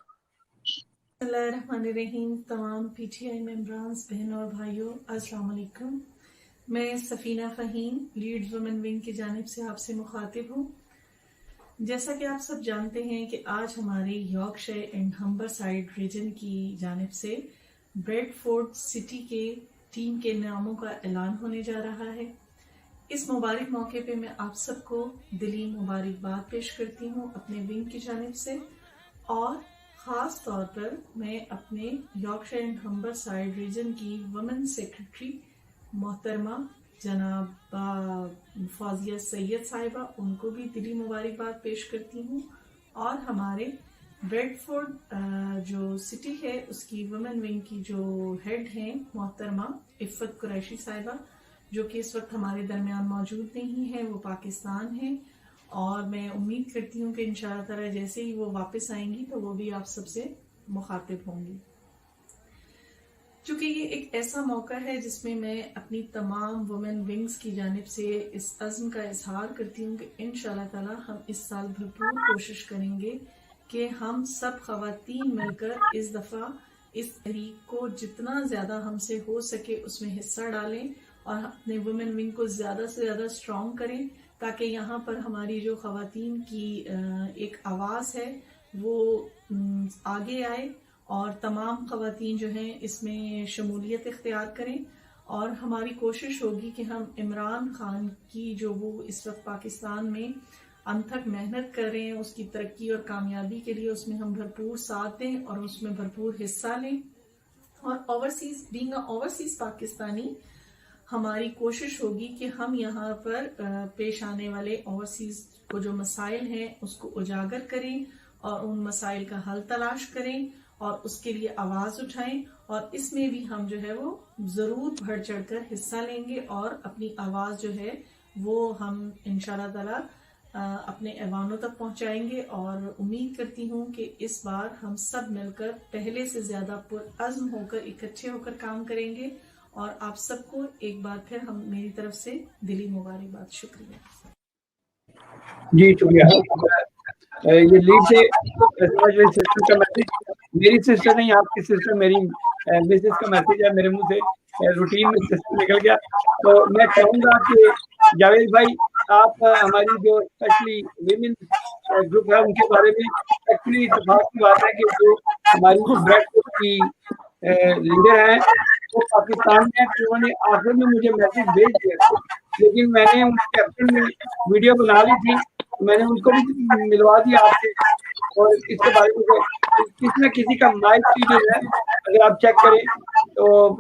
बिस्मिल्लाहिर्रहमानिर्रहीम। तमाम पीटीआई मेंबर्स, बहनों और भाइयों, अस्सलाम वालेकुम। मैं Safina Faheem, Leeds women wing की जानिब से आपसे मुखातिब हूँ। जैसा कि आप सब जानते हैं कि आज हमारे यॉर्कशायर एंड हम्बरसाइड रीजन की जानिब से ब्रेडफोर्ड सिटी के टीम के नामों का ऐलान होने जा रहा है। इस मुबारक मौके पे मैं आप सबको दिली मुबारकबाद पेश करती हूँ अपने विंग की जानिब से, और ख़ास तौर पर मैं अपने यॉर्कशायर एंड हम्बरसाइड रीजन की वुमेन सेक्रेटरी मोहतरमा जनाब फौजिया सैयद साहिबा, उनको भी दिली मुबारकबाद पेश करती हूँ। और हमारे ब्रेडफोर्ड जो सिटी है उसकी वुमेन विंग की जो हेड हैं मोहतरमा इफ़त कुरैशी साहिबा, जो कि इस वक्त हमारे दरमियान मौजूद नहीं है, वो पाकिस्तान है। और मैं उम्मीद करती हूँ कि इंशाअल्लाह ताला जैसे ही वो वापस आएंगी तो वो भी आप सबसे मुखातिब होंगी। चूँकि ये एक ऐसा मौका है जिसमें मैं अपनी तमाम वुमेन विंग्स की जानिब से इस अज़्म का इजहार करती हूँ कि इंशाअल्लाह ताला हम इस साल भरपूर कोशिश करेंगे कि हम सब ख़वातीन मिलकर इस दफ़ा इस तहरीक को जितना ज़्यादा हमसे हो सके उसमें हिस्सा डालें और अपने वुमेन विंग को ज़्यादा से ज़्यादा स्ट्रॉन्ग करें, ताकि यहाँ पर हमारी जो ख़वातीन की एक आवाज़ है वो आगे आए और तमाम ख़वातीन जो हैं इसमें शमूलियत इख्तियार करें। और हमारी कोशिश होगी कि हम इमरान खान की जो वो इस वक्त पाकिस्तान में अनथक मेहनत कर रहे हैं उसकी तरक्की और कामयाबी के लिए उसमें हम भरपूर साथ दें और उसमें भरपूर हिस्सा लें। और overseas being a overseas Pakistani, हमारी कोशिश होगी कि हम यहाँ पर पेश आने वाले ओवरसीज को जो मसाइल हैं उसको उजागर करें और उन मसाइल का हल तलाश करें और उसके लिए आवाज उठाएं। और इसमें भी हम जो है वो जरूर बढ़ चढ़कर हिस्सा लेंगे और अपनी आवाज जो है वो हम इंशाअल्लाह ताला अपने ऐवानों तक पहुंचाएंगे। और उम्मीद करती हूँ कि इस बार हम सब मिलकर पहले से ज्यादा पुरअज़्म होकर इकट्ठे होकर काम करेंगे। और आप सबको एक बार फिर हम मेरी तरफ से दिली मुबारकबाद। शुक्रिया जी, शुक्रिया। ये लीड से सिस्टर का मैसेज, मेरी सिस्टर नहीं आपकी सिस्टर, मेरी मिसेस का मैसेज है, मेरे मुंह से रूटीन में सिस्टर निकल गया। तो मैं चाहूंगा कि जावेद भाई आप हमारी जो स्पेशली विमेन ग्रुप है उनके बारे में, एक्चुअली इत्तेफाक की बात है कि जो हमारी ब्रेडफोर्ड की लीडर है वो पाकिस्तान में, उन्होंने आखिर में मुझे मैसेज भेज दिया, लेकिन मैंने उनके कैप्टन में वीडियो बना ली थी, मैंने उनको भी मिलवा दिया आपसे। और इसके बारे में किसी न किसी का माइक फीडिंग है, अगर आप चेक करें तो आप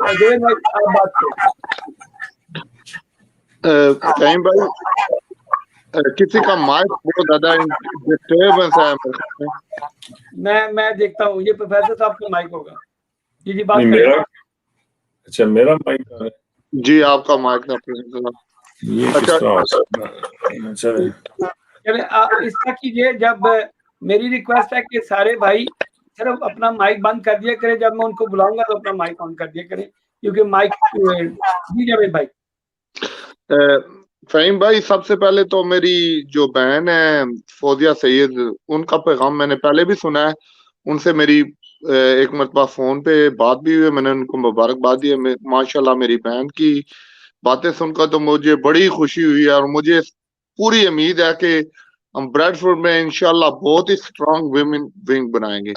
बात कहीं भाई किसी का माइक बहुत ज्यादा डिस्टर्बेंस है। मैं देखता हूँ, ये प्रोफेसर साहब का माइक होगा। जी बात नहीं, करें। अच्छा मेरा माइक है जी, आपका माइक है प्रोफेसर साहब। ये किस तरह हो सकता है? चले इसका कीजिए, जब मेरी रिक्वेस्ट है कि सारे भाई सिर्फ अपना माइक बंद कर दिया करें, जब मैं उनको बुलाऊंगा तो अपना माइक ऑन कर दिया करें, क्योंकि माइक जी जावेद भाई। फ़हीम भाई, सबसे पहले तो मेरी जो बहन है फौजिया सैयद, उनका पैगाम मैंने पहले भी सुना है, उनसे मेरी एक मरतबा फोन पे बात भी हुई, मैंने उनको मुबारकबाद दी है। माशाल्लाह मेरी बहन की बातें सुनकर तो मुझे बड़ी खुशी हुई है और मुझे पूरी उम्मीद है कि हम ब्रेडफोर्ड में इंशाल्लाह बहुत ही स्ट्रांग विमेन विंग बनाएंगे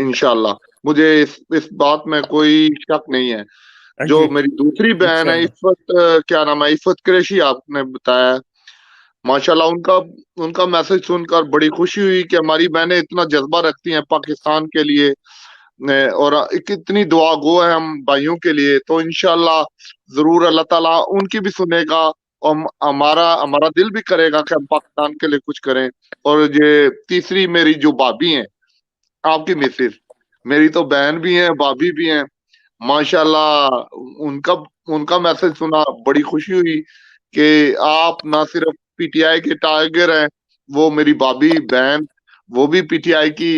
इंशाल्लाह। मुझे इस बात में कोई शक नहीं है। जो मेरी दूसरी बहन है इफ़त, क्या नाम है, इफ़त कुरैशी, आपने बताया, माशाल्लाह उनका मैसेज सुनकर बड़ी खुशी हुई कि हमारी बहनें इतना जज्बा रखती हैं पाकिस्तान के लिए और कितनी दुआ गो है हम भाइयों के लिए। तो इंशाल्लाह जरूर अल्लाह ताला उनकी भी सुनेगा और हमारा दिल भी करेगा कि हम पाकिस्तान के लिए कुछ करें। और ये तीसरी मेरी जो भाभी हैं, आपकी मिसेज, मेरी तो बहन भी है, भाभी भी हैं, माशाल्लाह उनका मैसेज सुना बड़ी खुशी हुई कि आप ना सिर्फ पीटीआई के टारगेट हैं, वो मेरी भाभी बहन वो भी पीटीआई की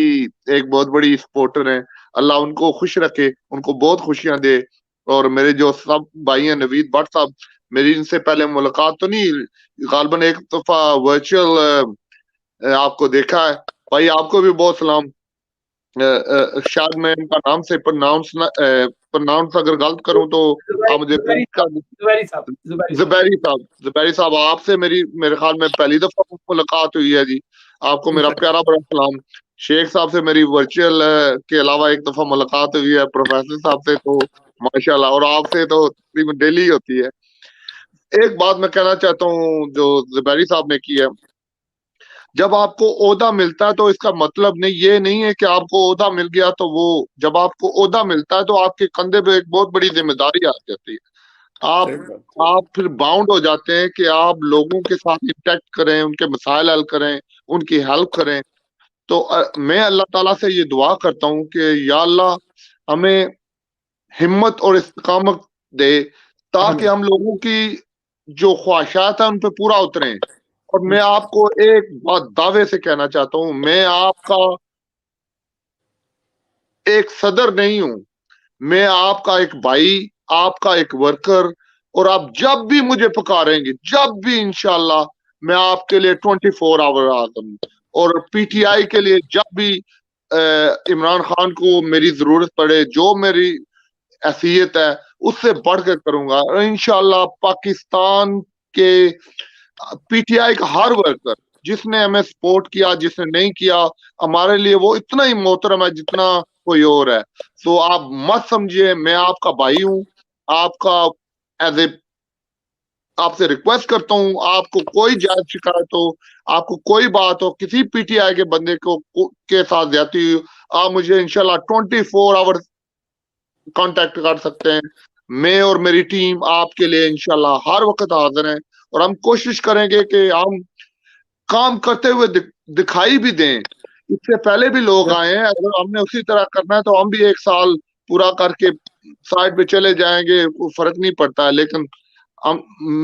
एक बहुत बड़ी सपोर्टर हैं। अल्लाह उनको खुश रखे, उनको बहुत खुशियां दे। और मेरे जो सब भाई हैं, नवीद भट्ट साहब, मेरी इनसे पहले मुलाकात तो नहीं, गालबन एक दफा वर्चुअल आपको देखा है भाई। आपको भी बहुत सलाम। शायद मैं इनका नाम से प्रोनाउंस अगर गलत करूं तो आप मुझे ज़ुबैरी साहब, आपसे मेरे ख्याल में पहली दफा मुलाकात हुई है जी। आपको मेरा प्यारा बड़ा सलाम। शेख साहब से मेरी वर्चुअल के अलावा एक दफा मुलाकात हुई है, प्रोफेसर साहब से तो माशाल्लाह, और आपसे तो तकरीबन डेली होती है। एक बात मैं कहना चाहता हूँ जो ज़ुबैरी साहब ने की है, जब आपको ओहदा मिलता है तो इसका मतलब ये नहीं है कि आपको ओहदा मिल गया तो वो, जब आपको ओहदा मिलता है तो आपके कंधे पे एक बहुत बड़ी जिम्मेदारी आ जाती है। आप फिर बाउंड हो जाते हैं कि आप लोगों के साथ इंटरेक्ट करें, उनके मसाइल हल करें, उनकी हेल्प करें। तो मैं अल्लाह ताला से ये दुआ करता हूँ कि या अल्लाह हमें हिम्मत और इस्तिकामत दे, ताकि हम लोगों की जो ख्वाहिशात है उन पे पूरा उतरें। और मैं आपको एक बात दावे से कहना चाहता हूँ, मैं आपका एक सदर नहीं हूं, मैं आपका एक भाई, आपका एक वर्कर, और आप जब भी मुझे पुकारेंगे, जब भी इंशाल्लाह मैं आपके लिए 24 आवर आजम। और पीटीआई के लिए जब भी इमरान खान को मेरी जरूरत पड़े, जो मेरी हैसियत है उससे बढ़कर करूंगा। और इंशाल्लाह पाकिस्तान के पीटीआई का हर वर्कर जिसने हमें सपोर्ट किया, जिसने नहीं किया, हमारे लिए वो इतना ही मोहतरम है जितना कोई और है। तो आप मत समझिए, मैं आपका भाई हूं, आपका एज ए आपसे रिक्वेस्ट करता हूं, आपको कोई जायज शिकायत हो, आपको कोई बात हो, किसी पीटीआई के बंदे के साथ जाती हो, आप मुझे इंशाल्लाह 24 आवर कांटेक्ट कर सकते हैं। मैं और मेरी टीम आपके लिए इंशाल्लाह हर वक्त हाजिर हैं और हम कोशिश करेंगे कि हम काम करते हुए दिखाई भी दें। इससे पहले भी लोग आए हैं, अगर हमने उसी तरह करना है तो हम भी एक साल पूरा करके साइड पे चले जाएंगे, कोई फर्क नहीं पड़ता है। लेकिन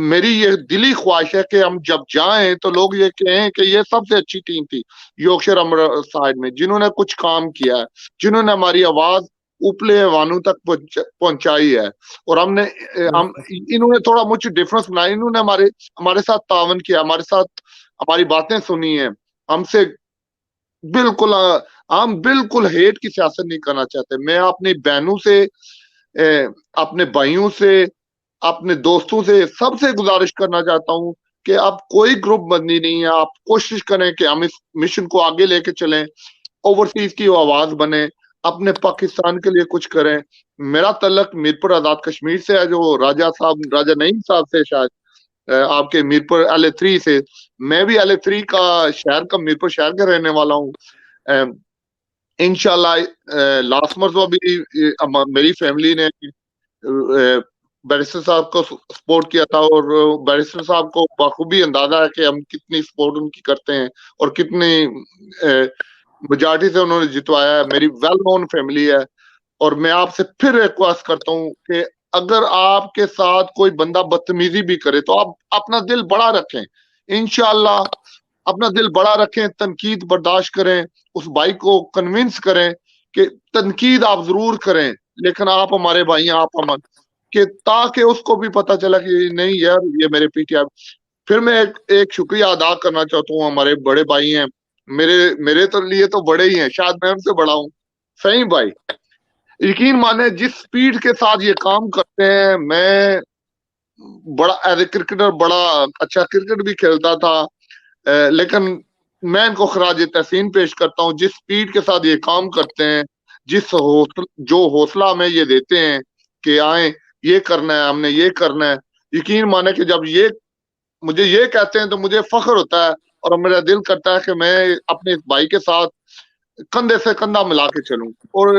मेरी ये दिली ख्वाहिश है कि हम जब जाएं तो लोग ये कहें कि ये सबसे अच्छी टीम थी यॉर्कशायर साइड में, जिन्होंने कुछ काम किया है, जिन्होंने हमारी आवाज ऊपले वानों तक पहुंचाई है। और इन्होंने थोड़ा मुझे डिफरेंस बनाया, इन्होंने हमारे साथ तावन किया, हमारे साथ हमारी बातें सुनी है। हमसे बिल्कुल हम बिल्कुल हेट की सियासत नहीं करना चाहते। मैं अपनी बहनों से, अपने भाइयों से, अपने दोस्तों से, सबसे गुजारिश करना चाहता हूं कि आप कोई ग्रुप बंदी नहीं है, आप कोशिश करें कि हम इस मिशन को आगे लेके चलें, ओवरसीज की आवाज बने, अपने पाकिस्तान के लिए कुछ करें। मेरा तल्लक मीरपुर आजाद कश्मीर से है, जो राजा नईम साहब से, शायद आपके मीरपुर LA3 से। मैं भी LA3 का मीरपुर शहर का रहने वाला हूँ। इंशाल्लाह लास्ट मरतबा भी मेरी फैमिली ने बैरिस्टर साहब को सपोर्ट किया था और बैरिस्टर साहब को बखूबी अंदाजा है कि हम कितनी सपोर्ट उनकी करते हैं और कितनी मेजॉरिटी से उन्होंने जितवाया है। मेरी वेल नोन फैमिली है और मैं आपसे फिर रिक्वेस्ट करता हूँ कि अगर आपके साथ कोई बंदा बदतमीजी भी करे तो आप अपना दिल बड़ा रखें, इंशाल्लाह अपना दिल बड़ा रखें, तनकीद बर्दाश्त करें, उस भाई को कन्विंस करें कि तनकीद आप जरूर करें लेकिन आप हमारे भाई हैं, आप अमन कि ताकि उसको भी पता चला कि नहीं यार ये मेरे पीटीआई। फिर मैं एक शुक्रिया अदा करना चाहता हूँ, हमारे बड़े भाई हैं, मेरे तो लिए तो बड़े ही हैं, शायद मैं उनसे बड़ा हूँ, फहीम भाई। यकीन माने जिस स्पीड के साथ ये काम करते हैं, मैं बड़ा एज ए क्रिकेटर बड़ा अच्छा क्रिकेट भी खेलता था, लेकिन मैं इनको खराज तहसीन पेश करता हूँ जिस स्पीड के साथ ये काम करते हैं, जो हौसला हमें ये देते हैं कि आए ये करना है, हमने ये करना है। यकीन माने कि जब ये मुझे ये कहते हैं तो मुझे फख्र होता है और मेरा दिल करता है कि मैं अपने इस भाई के साथ कंधे से कंधा मिला के चलूं। और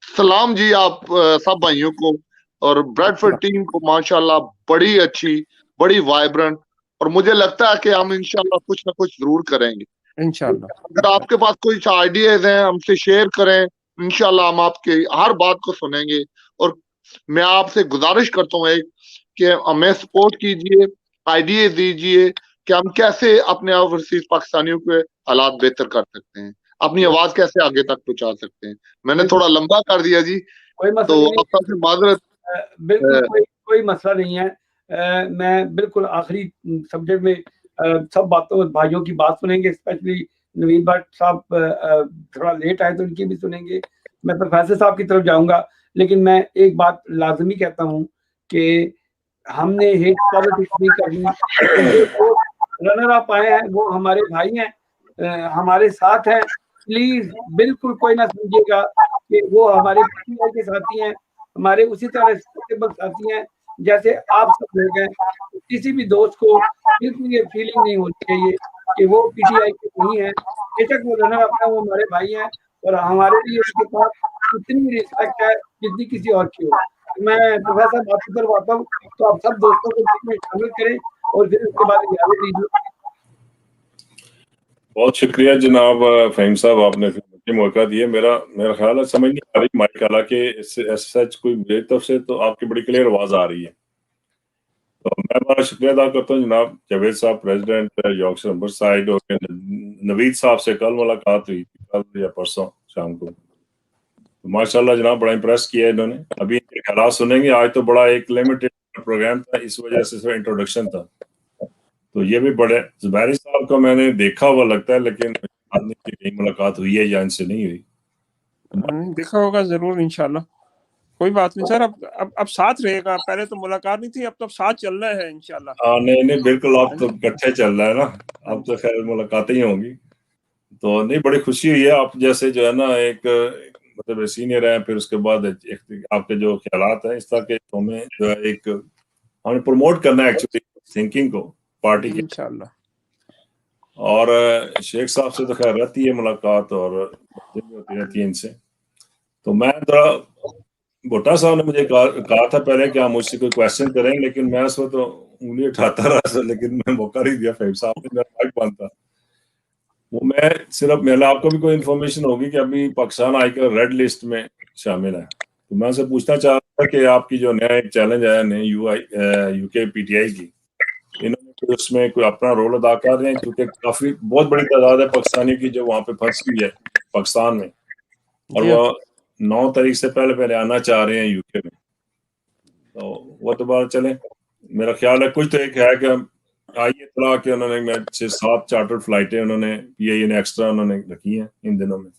सलाम जी आप सब भाइयों को और ब्रेडफोर्ड टीम को, माशाल्लाह बड़ी अच्छी, बड़ी वाइब्रेंट, और मुझे लगता है कि हम इंशाल्लाह कुछ ना कुछ जरूर करेंगे इंशाल्लाह। अगर आपके पास कोई आइडियाज हैं हमसे शेयर करें, इंशाल्लाह हम आपके हर बात को सुनेंगे। और मैं आपसे गुजारिश करता हूँ एक कि हमें सपोर्ट कीजिए, आइडियाज दीजिए कि हम कैसे अपने ओवरसीज पाकिस्तानियों के हालात बेहतर कर सकते हैं, अपनी आवाज कैसे आगे तक पहुंचा सकते हैं। मैंने थोड़ा लंबा कर दिया जी, कोई मसला तो नहीं, आप सबसे माजरत। बिल्कुल कोई मसला नहीं है। मैं बिल्कुल आखिरी सब्जेक्ट में सब बातों भाइयों की बात सुनेंगे, स्पेशली नवीन भट्ट साहब थोड़ा लेट आए तो उनकी भी सुनेंगे। मैं प्रोफेसर साहब की तरफ जाऊंगा, लेकिन मैं एक बात लाजमी कहता हूँ कि हमने हेट पॉलिटिक्स नहीं करनी। जो रनर अप आए हैं वो हमारे भाई हैं, हमारे साथ हैं। प्लीज बिल्कुल कोई ना समझिएगा कि वो हमारे पीटीआई के साथी हैं, हमारे उसी तरह साथी हैं जैसे आप सब लोग हैं। किसी भी दोस्त को बिल्कुल ये फीलिंग नहीं होनी चाहिए कि वो पीटीआई के नहीं है। बेशक वो रनर अपना वो हमारे भाई हैं और हमारे लिए उसके पास उतनी रिस्पेक्ट है जितनी किसी और की हो। मैं प्रोफेसर बात करवाता हूँ तो आप सब दोस्तों को इसमें शामिल करें और फिर उसके बाद इजाजत दीजिए। बहुत शुक्रिया जनाब फहीम साहब, आपने मुझे मौका दिया। मेरा ख्याल है समझ नहीं आ रही माइक, हालांकि सच कोई मेरी तरफ से तो आपकी बड़ी क्लियर आवाज आ रही है। तो मैं बड़ा शुक्रिया अदा करता हूँ जनाब जावेद साहब, प्रेसिडेंट यॉर्कशायर हम्बरसाइड, और नवीद साहब से कल मुलाकात हुई, कल या परसों शाम को। तो माशाल्लाह जनाब बड़ा इंप्रेस किया है इन्होंने। अभी ख्यालात सुनेंगे। आज तो बड़ा एक लिमिटेड प्रोग्राम था, इस वजह से सिर्फ इंट्रोडक्शन था। तो ये भी बड़े जुबैरी साहब को मैंने देखा हुआ लगता है, लेकिन आदमी की कहीं मुलाकात हुई है या इनसे नहीं हुई। देखा होगा जरूर इंशाल्लाह। कोई बात नहीं सर, अब साथ रहेगा। पहले तो मुलाकात नहीं थी, अब तो साथ चल रहा है इंशाल्लाह। हाँ नहीं बिल्कुल, आप तो इकट्ठे चल रहा है ना, अब तो खैर मुलाकातें ही होंगी। तो नहीं, बड़ी खुशी हुई है। आप जैसे जो है ना एक मतलब सीनियर है, फिर उसके बाद आपके जो ख्यालात हैं इस तरह के हमें जो है एक हमें प्रमोट करना है एक्चुअली थिंकिंग को पार्टी की इंशाल्लाह। और शेख साहब से तो खैर रहती है मुलाकात और होती रहती है इनसे। तो मैं थोड़ा भुट्टा साहब ने मुझे कहा था पहले कि आप मुझसे कोई क्वेश्चन करें, लेकिन मैं उस वक्त तो उंगली उठाता रहा, लेकिन मैं मौका नहीं दिया। फहीम साहब ने मेरा माइक बंद था। वो मैं सिर्फ मेरा आपको भी कोई इन्फॉर्मेशन होगी कि अभी पाकिस्तान आईकर रेड लिस्ट में शामिल है। तो मैं उनसे पूछना चाह रहा था कि आपकी जो नया एक चैलेंज आया नए यूके पीटीआई की, इन्होंने उसमें कोई अपना रोल अदा कर रहे हैं, क्योंकि काफी बहुत बड़ी तादाद है पाकिस्तानियों की जो वहाँ पे फंसी हुई है पाकिस्तान में, और वो 9 तारीख से पहले आना चाह रहे हैं यूके में। तो वो दोबारा चले, मेरा ख्याल है कुछ तो एक है कि आई इतला कि उन्होंने 6-7 चार्टर फ्लाइटें उन्होंने पीआईए ने एक्स्ट्रा उन्होंने रखी हैं इन दिनों में।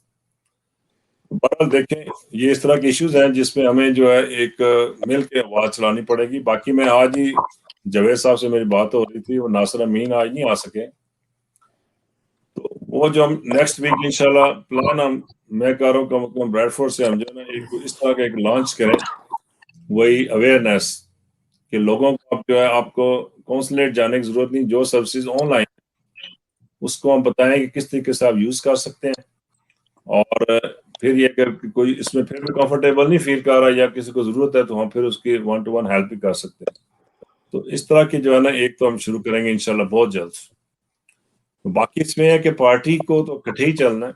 बहरहाल देखें, ये इस तरह के इश्यूज हैं जिसमें हमें जो है एक मिल के आवाज चलानी पड़ेगी। बाकी मैं आज ही जावेद साहब से मेरी बात हो रही थी, वो नासिर अमीन आज नहीं आ सके, तो वो जो हम नेक्स्ट वीक इंशाल्लाह प्लान मैं कर रहा हूँ ब्रेडफोर्ड से हम जो है ना एक इस तरह का एक लॉन्च करें, वही अवेयरनेस कि लोगों को जो है आपको कौंसलेट जाने की जरूरत नहीं, जो सर्विसेज ऑनलाइन उसको हम बताएं कि किस तरीके से आप यूज कर सकते हैं। और फिर ये कि कोई इसमें फिर भी कंफर्टेबल नहीं फील कर रहा या किसी को जरूरत है तो हम फिर उसकी 1 to 1 हेल्प भी कर सकते हैं। तो इस तरह की जो है ना एक तो हम शुरू करेंगे इंशाल्लाह बहुत जल्द। तो बाकी इसमें है कि पार्टी को तो इकट्ठे ही चलना है।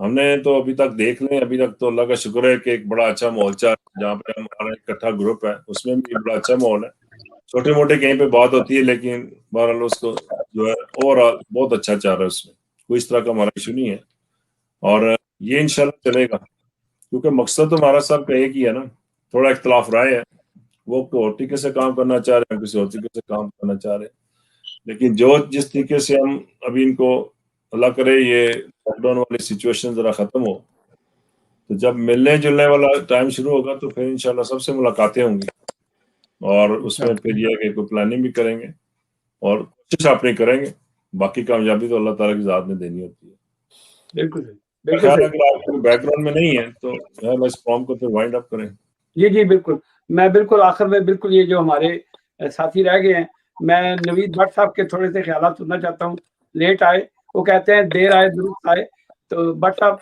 हमने तो अभी तक देख लें, अभी तक तो अल्लाह का शुक्र है कि एक बड़ा अच्छा माहौल चल जहाँ पे हमारा इकट्ठा ग्रुप है उसमें भी बड़ा अच्छा माहौल है। छोटे मोटे कहीं पे बात होती है लेकिन बहरहाल उसको जो है ओवरऑल बहुत अच्छा चल रहा है, उसमें कोई इस तरह का हमारा इशू नहीं है और ये इंशाल्लाह चलेगा क्योंकि मकसद तो हमारा सब का एक ही है ना। थोड़ा इख्तलाफ राय है, वो और तरीके से काम करना चाह रहे हैं, किसी और तरीके से काम करना चाह रहे हैं, लेकिन जो जिस तरीके से हम अभी इनको अल्लाह करे ये लॉकडाउन वाली सिचुएशन जरा खत्म हो तो जब मिलने जुलने वाला टाइम शुरू होगा तो फिर इंशाल्लाह सबसे मुलाकातें होंगी और उसमें फिर ये कि कोई प्लानिंग भी करेंगे और कोशिश अपनी करेंगे। बाकी कामयाबी तो अल्लाह ताला की ज़ात ने देनी होती है। बिल्कुल ख्याल अगर आपको बैकग्राउंड में नहीं है तो इस फॉर्म को फिर वाइंड अप करें। जी बिल्कुल। मैं बिल्कुल आखिर में बिल्कुल ये जो हमारे साथी रह गए हैं, मैं नवीद भट्ट साहब के थोड़े से ख्यालात सुनना चाहता हूँ। लेट आए, वो कहते हैं देर आए दुरुस्त आए। तो भट्ट साहब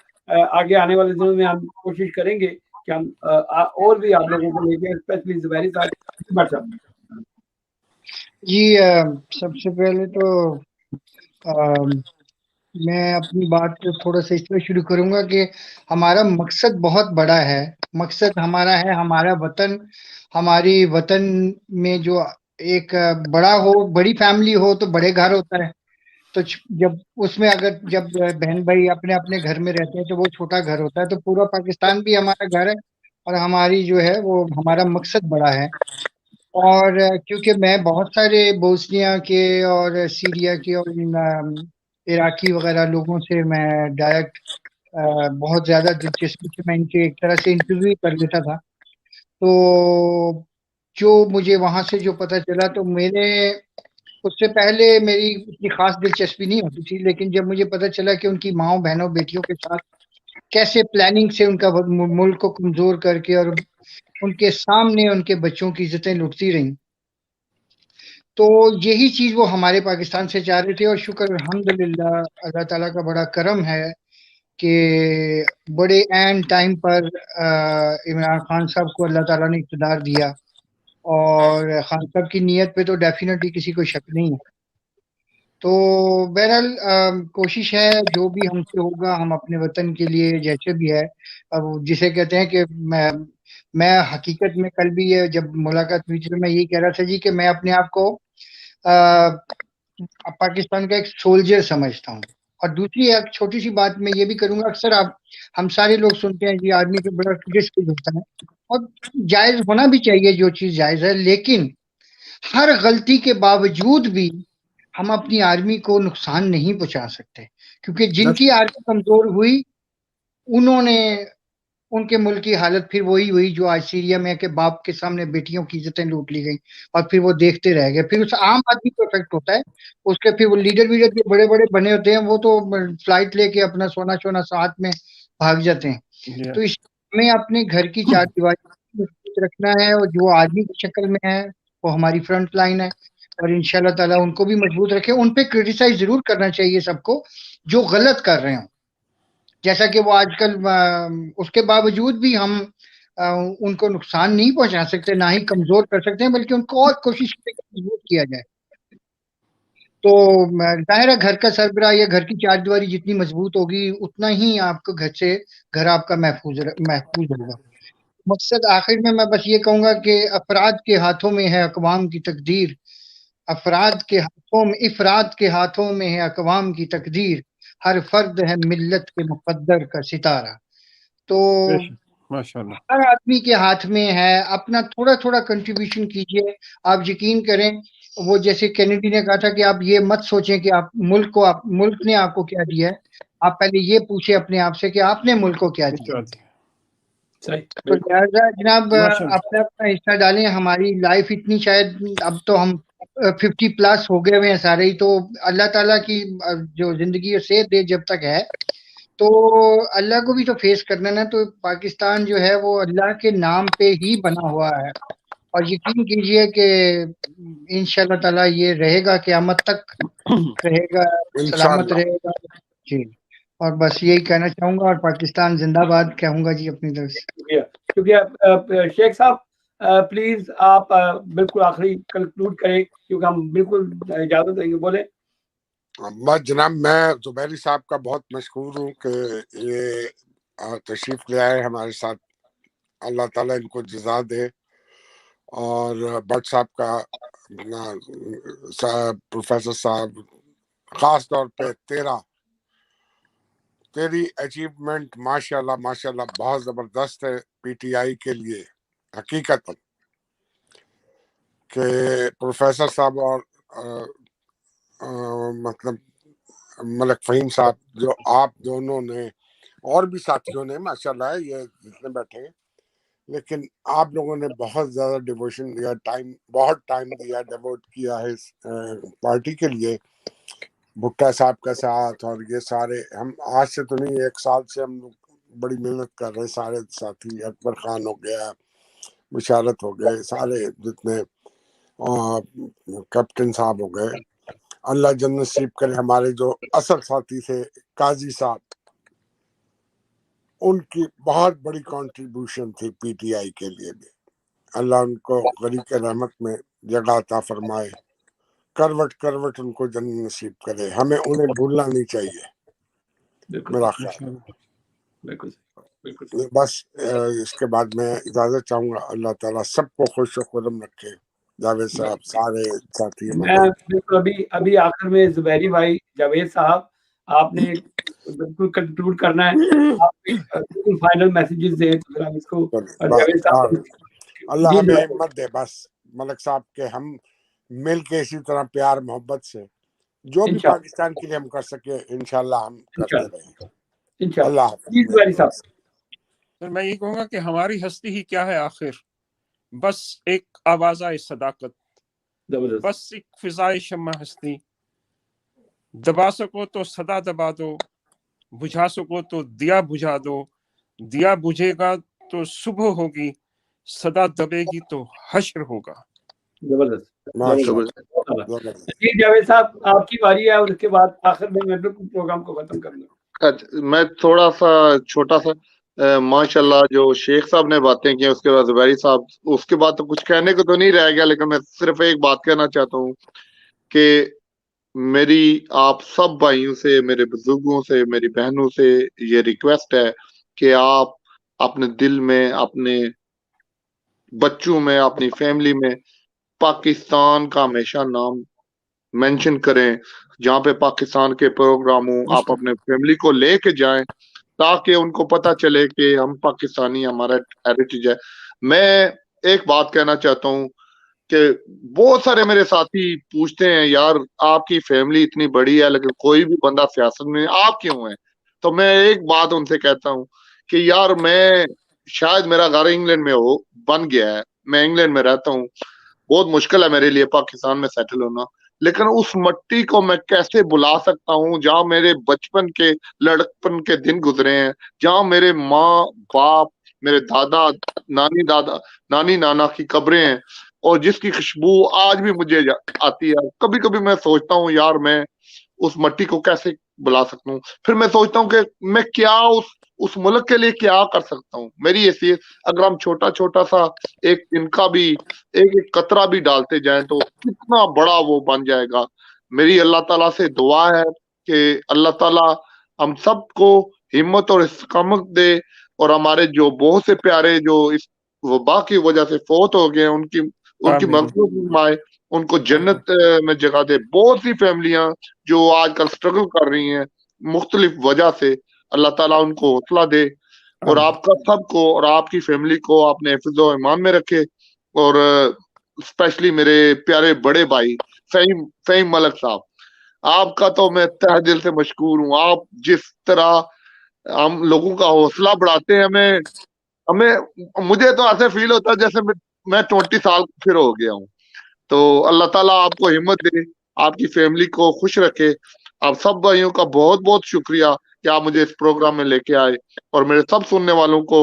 आगे आने वाले दिनों में हम कोशिश करेंगे कि हम और भी आप लोगों को लेके स्पेशली जुबैरी साहब। भट्ट साहब जी सबसे पहले तो मैं अपनी बात को थोड़ा सा इस तरह शुरू करूंगा कि हमारा मकसद बहुत बड़ा है। मकसद हमारा है हमारा वतन, हमारी वतन में जो एक बड़ा हो, बड़ी फैमिली हो तो बड़े घर होता है। तो जब उसमें अगर जब बहन भाई अपने अपने घर में रहते हैं तो वो छोटा घर होता है। तो पूरा पाकिस्तान भी हमारा घर है और हमारी जो है वो हमारा मकसद बड़ा है। और क्योंकि मैं बहुत सारे बोस्निया के और सीरिया के और इराकी वगैरह लोगों से मैं डायरेक्ट बहुत ज़्यादा दिलचस्पी से मैं इनके एक तरह से इंटरव्यू कर लेता था। तो जो मुझे वहाँ से जो पता चला तो मेरे उससे पहले मेरी इतनी खास दिलचस्पी नहीं होती थी, लेकिन जब मुझे पता चला कि उनकी माओ बहनों बेटियों के साथ कैसे प्लानिंग से उनका मुल्क को कमजोर करके और उनके सामने उनके बच्चों की इज्जतें लुटती रहीं, तो यही चीज वो हमारे पाकिस्तान से चाह रहे थे। और शुक्र अल्हम्दुलिल्लाह अल्लाह ताला का बड़ा करम है कि बड़े एंड टाइम पर इमरान खान साहब को अल्लाह ताला ने इक़्तिदार दिया और खान साहब की नीयत पे तो डेफिनेटली किसी को शक नहीं है। तो बहरहाल कोशिश है जो भी हमसे होगा हम अपने वतन के लिए जैसे भी है। अब जिसे कहते हैं कि मैं हकीकत में कल भी ये जब मुलाकात हुई थी तो मैं यही कह रहा था जी कि मैं अपने आप को पाकिस्तान का एक सोल्जर समझता हूँ। और दूसरी एक छोटी सी बात मैं ये भी करूंगा, अक्सर हम सारे लोग सुनते हैं जी आदमी पे बड़ा रिस्क होता है और जायज होना भी चाहिए जो चीज जायज है, लेकिन हर गलती के बावजूद भी हम अपनी आर्मी को नुकसान नहीं पहुंचा सकते, क्योंकि जिनकी आर्मी कमजोर हुई उन्होंने उनके मुल्क की हालत फिर वही हुई जो आज सीरिया में के बाप के सामने बेटियों की इज्जतें लूट ली गई और फिर वो देखते रह गए। फिर उस आम आदमी को इफेक्ट होता है, उसके फिर वो लीडर वीडर के बड़े बड़े बने होते हैं वो तो फ्लाइट लेके अपना सोना सोना साथ में भाग जाते हैं। तो हमें अपने घर की चार दीवारी रखना है और जो आदमी की शक्ल में है वो हमारी फ्रंट लाइन है और इंशाल्लाह ताला उनको भी मजबूत रखे। उन पे क्रिटिसाइज जरूर करना चाहिए सबको जो गलत कर रहे हो, जैसा कि वो आजकल उसके बावजूद भी हम उनको नुकसान नहीं पहुंचा सकते, ना ही कमजोर कर सकते हैं, बल्कि उनको और कोशिश मजबूत किया जाए। तो जाहिर है घर का सरबराह या घर की चारदीवारी जितनी मजबूत होगी उतना ही आपको घर आपका महफूज होगा। मकसद आखिर में मैं बस ये कहूंगा कि अफराद के हाथों में है अक़वाम की तकदीर, अफराद के हाथों में इफराद के हाथों में है अक़वाम की तकदीर, हर फर्द है मिल्लत के मुक़द्दर का सितारा। तो माशाअल्लाह हर आदमी के हाथ में है, अपना थोड़ा थोड़ा कंट्रीब्यूशन कीजिए। आप यकीन करें वो जैसे कैनेडी ने कहा था कि आप ये मत सोचें कि आप मुल्क ने आपको क्या दिया है, आप पहले ये पूछे अपने आप से कि आपने मुल्क को क्या दिया। तो जनाब अपना अपना हिस्सा डालें। हमारी लाइफ इतनी शायद अब तो हम 50 प्लस हो गए हुए हैं सारे ही, तो अल्लाह ताला की जो जिंदगी सेहत दे जब तक है तो अल्लाह को भी तो फेस करना ना। तो पाकिस्तान जो है वो अल्लाह के नाम पे ही बना हुआ है और यकीन कीजिए कि इंशाल्लाह ताला ये रहेगा क़यामत तक रहेगा, सलामत रहेगा जी। और बस यही कहना चाहूंगा और पाकिस्तान जिंदाबाद कहूंगा जी अपनी तरफ से। शुक्रिया शुक्रिया। शेख साहब प्लीज आप बिल्कुल आखिरी कंक्लूड करें क्योंकि हम बिल्कुल इजाजत देंगे, बोले। बस जनाब, मैं जुबैरी साहब का बहुत मशहूर हूँ कि ये तशरीफ ले आए हमारे साथ। अल्लाह ताला इनको जज़ा दे। और भट्ट साहब का प्रोफेसर साहब, खास तौर पे तेरी अचीवमेंट माशाल्लाह माशाल्लाह बहुत जबरदस्त है पीटीआई के लिए। हकीकतन कि प्रोफेसर साहब और मतलब मलिक फ़हीम साहब, जो आप दोनों ने और भी साथियों ने माशाल्लाह ये जितने बैठे हैं, लेकिन आप लोगों ने बहुत ज़्यादा डिवोशन दिया, बहुत टाइम दिया, डिवोट किया है इस पार्टी के लिए। भुट्टा साहब का साथ और ये सारे, हम आज से तो नहीं, 1 साल से हम लोग बड़ी मेहनत कर रहे हैं, सारे साथी। अकबर खान हो गया, मुशारत हो गए, सारे जितने कैप्टन साहब हो गए। अल्लाह जन्नत नसीब करे। हमारे जो असल साथी थे काजी साहब, उनकी बहुत बड़ी कंट्रीब्यूशन थी पीटीआई के लिए भी। अल्लाह उनको गरीक रहमत में जगह अता फरमाए, करवट करवट उनको जन्नत नसीब करे। हमें उन्हें भूलना नहीं चाहिए, मेरा ख्याल। बिल्कुल। बस इसके बाद मैं इजाजत चाहूंगा। अल्लाह ताला सबको खुश और खुर्रम रखे। जावेद साहब, सारे साथी। मैं बिल्कुल अभी आखिर में जुबैरी भाई, जावेद साहब, आपने बिल्कुल कंक्लूड करना है। आप बिल्कुल फाइनल मैसेजेस दें तो फिर हम इसको जावेद साहब। अल्लाह हमें हिम्मत दे बस मलिक साहब के, हम मिल के इसी तरह प्यार मोहब्बत से जो भी पाकिस्तान के लिए हम कर सके इंशाल्लाह हम करते रहेंगे। अल्लाह तो मैं ये कहूँगा कि हमारी हस्ती ही क्या है आखिर, बस एक आवाज़ा सदाकत, बस एक फिजाए शम्मा हस्ती। दबा सको तो सदा दबा दो, बुझा सको तो दिया बुझा दो। दिया बुझेगा तो सुबह होगी, सदा दबेगी तो हश्र होगा। जबरदस्त। जी जावेद साहब, आपकी बारी है और उसके बाद आखिर में मैं बिल्कुल प्रोग्राम को खत्म करूंगा। मैं थोड़ा सा छोटा सा माशाल्लाह जो शेख साहब ने बातें की, उसके बाद जुबैरी साहब, उसके बाद तो कुछ कहने को तो नहीं रह गया, लेकिन मैं सिर्फ एक बात कहना चाहता हूँ कि मेरी आप सब भाइयों से, मेरे बुजुर्गों से, मेरी बहनों से ये रिक्वेस्ट है कि आप अपने दिल में, अपने बच्चों में, अपनी फैमिली में पाकिस्तान का हमेशा नाम मेंशन करें। जहाँ पे पाकिस्तान के प्रोग्राम हो, आप अपने फैमिली को लेके जाएं ताकि उनको पता चले कि हम पाकिस्तानी, हमारा हेरिटेज है। मैं एक बात कहना चाहता हूँ कि बहुत सारे मेरे साथी पूछते हैं, यार आपकी फैमिली इतनी बड़ी है लेकिन कोई भी बंदा सियासत में, आप क्यों है? तो मैं एक बात उनसे कहता हूँ कि यार मैं, शायद मेरा घर इंग्लैंड में हो बन गया है, मैं इंग्लैंड में रहता हूँ, बहुत मुश्किल है मेरे लिए पाकिस्तान में सेटल होना, लेकिन उस मट्टी को मैं कैसे भुला सकता हूँ जहाँ मेरे बचपन के, लड़कपन के दिन गुजरे हैं, जहाँ मेरे माँ बाप, मेरे दादा नानी नाना की कब्रें हैं और जिसकी खुशबू आज भी मुझे आती है। कभी कभी मैं सोचता हूँ यार मैं उस मट्टी को कैसे बुला सकता हूँ। फिर मैं सोचता हूँ कि मैं क्या उस मुल्क के लिए क्या कर सकता हूँ। मेरी हैसियत, अगर हम छोटा छोटा सा एक इनका भी एक कतरा भी डालते जाएं तो कितना बड़ा वो बन जाएगा। मेरी अल्लाह ताला से दुआ है कि अल्लाह ताला हम सबको हिम्मत और इस्तिकामत दे और हमारे जो बहुत से प्यारे जो इस वबा की वजह से फौत हो गए उनकी मग़फ़िरत फरमाए, उनको जन्नत में जगह दे। बहुत सी फैमिलियां जो आजकल स्ट्रगल कर रही हैं मुख्तलिफ वजह से, अल्लाह ताला उनको हौसला दे और आपका सबको और आपकी फैमिली को अपने हिफ्ज़ो ईमान में रखे। और स्पेशली मेरे प्यारे बड़े भाई फ़हीम मलिक साहब, आपका तो मैं तहे दिल से मशकूर हूँ। आप जिस तरह हम लोगों का हौसला बढ़ाते हैं, हमें मुझे तो ऐसे फील होता है जैसे मैं 20 साल फिर हो गया हूँ। तो अल्लाह ताला आपको हिम्मत दे, आपकी फैमिली को खुश रखे। आप सब भाइयों का बहुत बहुत शुक्रिया कि आप मुझे इस प्रोग्राम में लेके आए और मेरे सब सुनने वालों को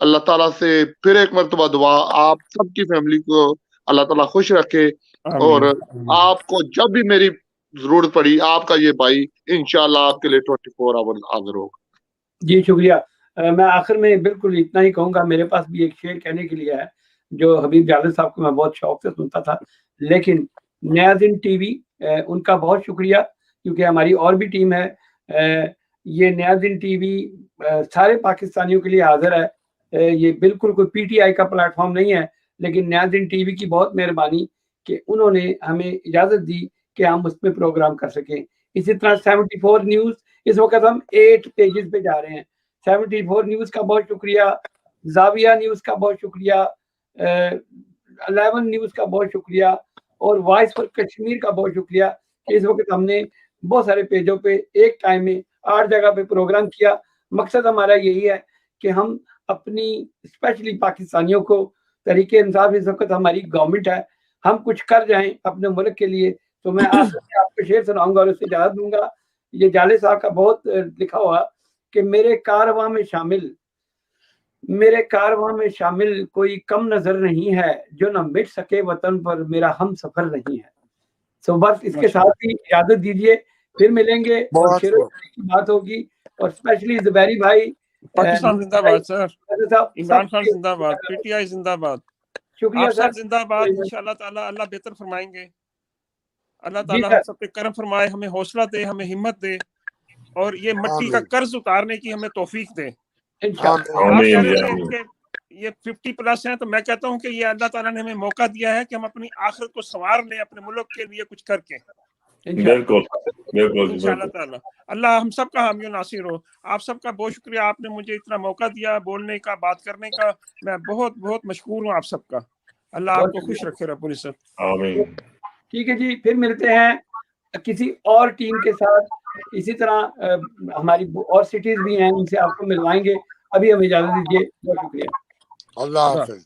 अल्लाह ताला से फिर एक मरतबा दुआ, आप सबकी फैमिली को अल्लाह ताला खुश रखे। और आपको जब भी मेरी जरूरत पड़ी आपका ये भाई इंशाल्लाह आपके लिए 24 आवर हाजिर होगा। जी शुक्रिया। मैं आखिर में बिल्कुल इतना ही कहूँगा, मेरे पास भी एक शेर कहने के लिए है जो हबीब जावेद साहब को मैं बहुत शौक से सुनता था, लेकिन नयाज़िन टीवी उनका बहुत शुक्रिया, क्योंकि हमारी और भी टीम है। ये नयाज़िन टीवी सारे पाकिस्तानियों के लिए हाजिर है। ये बिल्कुल कोई पीटीआई का प्लेटफॉर्म नहीं है, लेकिन नयाज़िन टीवी की बहुत मेहरबानी कि उन्होंने हमें इजाज़त दी कि हम उसमें प्रोग्राम कर सकें। इसी तरह 74 न्यूज़, इस वक्त हम 8 पेजेस पे जा रहे हैं। 74 न्यूज़ का बहुत शुक्रिया, ज़ाविया न्यूज़ का बहुत शुक्रिया, 11 न्यूज़ का बहुत शुक्रिया और वॉइस फॉर कश्मीर का बहुत शुक्रिया कि इस वक्त हमने बहुत सारे पेजों पे एक टाइम में 8 जगह पे प्रोग्राम किया। मकसद हमारा यही है कि हम अपनी स्पेशली पाकिस्तानियों को तरीके इंसाफ, इस वक्त हमारी गवर्नमेंट है, हम कुछ कर जाएं अपने मुल्क के लिए। तो मैं आपको शेर सुनाऊंगा और उससे इजाजत दूंगा। ये जाले साहब का बहुत लिखा हुआ कि मेरे कारवां में शामिल कोई कम नजर नहीं है, जो न मिट सके वतन पर मेरा हम सफर नहीं है। तो बस इसके साथ ही इजाजत दीजिए, फिर मिलेंगे और शेरों की बात होगी। और स्पेशली जुबैरी भाई, पाकिस्तान जिंदाबाद सर, इमरान खान जिंदाबाद, पीटीआई जिंदाबाद, शुक्रिया आप सर, सब जिंदाबाद। इंशाल्लाह ताला अल्लाह बेहतर फरमाएंगे। अल्लाह ताला हम सब पे करम फरमाए, हमें हौसला दे, हमें हिम्मत दे और ये मिट्टी का कर्ज उतारने की हमें तौफीक दे। आप कह रहे थे कि ये 50+ हैं, तो मैं कहता हूँ कि ये अल्लाह ताला ने हमें मौका दिया है कि हम अपनी आखिरत को संवार लें, अपने मुल्क के लिए कुछ करके। बिल्कुल इंशाल्लाह ताला अल्लाह हम सब का हामी नासिर हो। आप सबका बहुत शुक्रिया, आपने मुझे इतना मौका दिया बोलने का, बात करने का। मैं बहुत बहुत मशकूर हूँ आप सबका। अल्लाह आपको खुश रखे रब्बुल इज्जत। आमीन। ठीक है जी, फिर मिलते हैं किसी और टीम के साथ। इसी तरह हमारी और सिटीज भी हैं, उनसे आपको मिलवाएंगे। अभी हमें इजाजत दीजिए, बहुत शुक्रिया। अल्लाह हाफिज।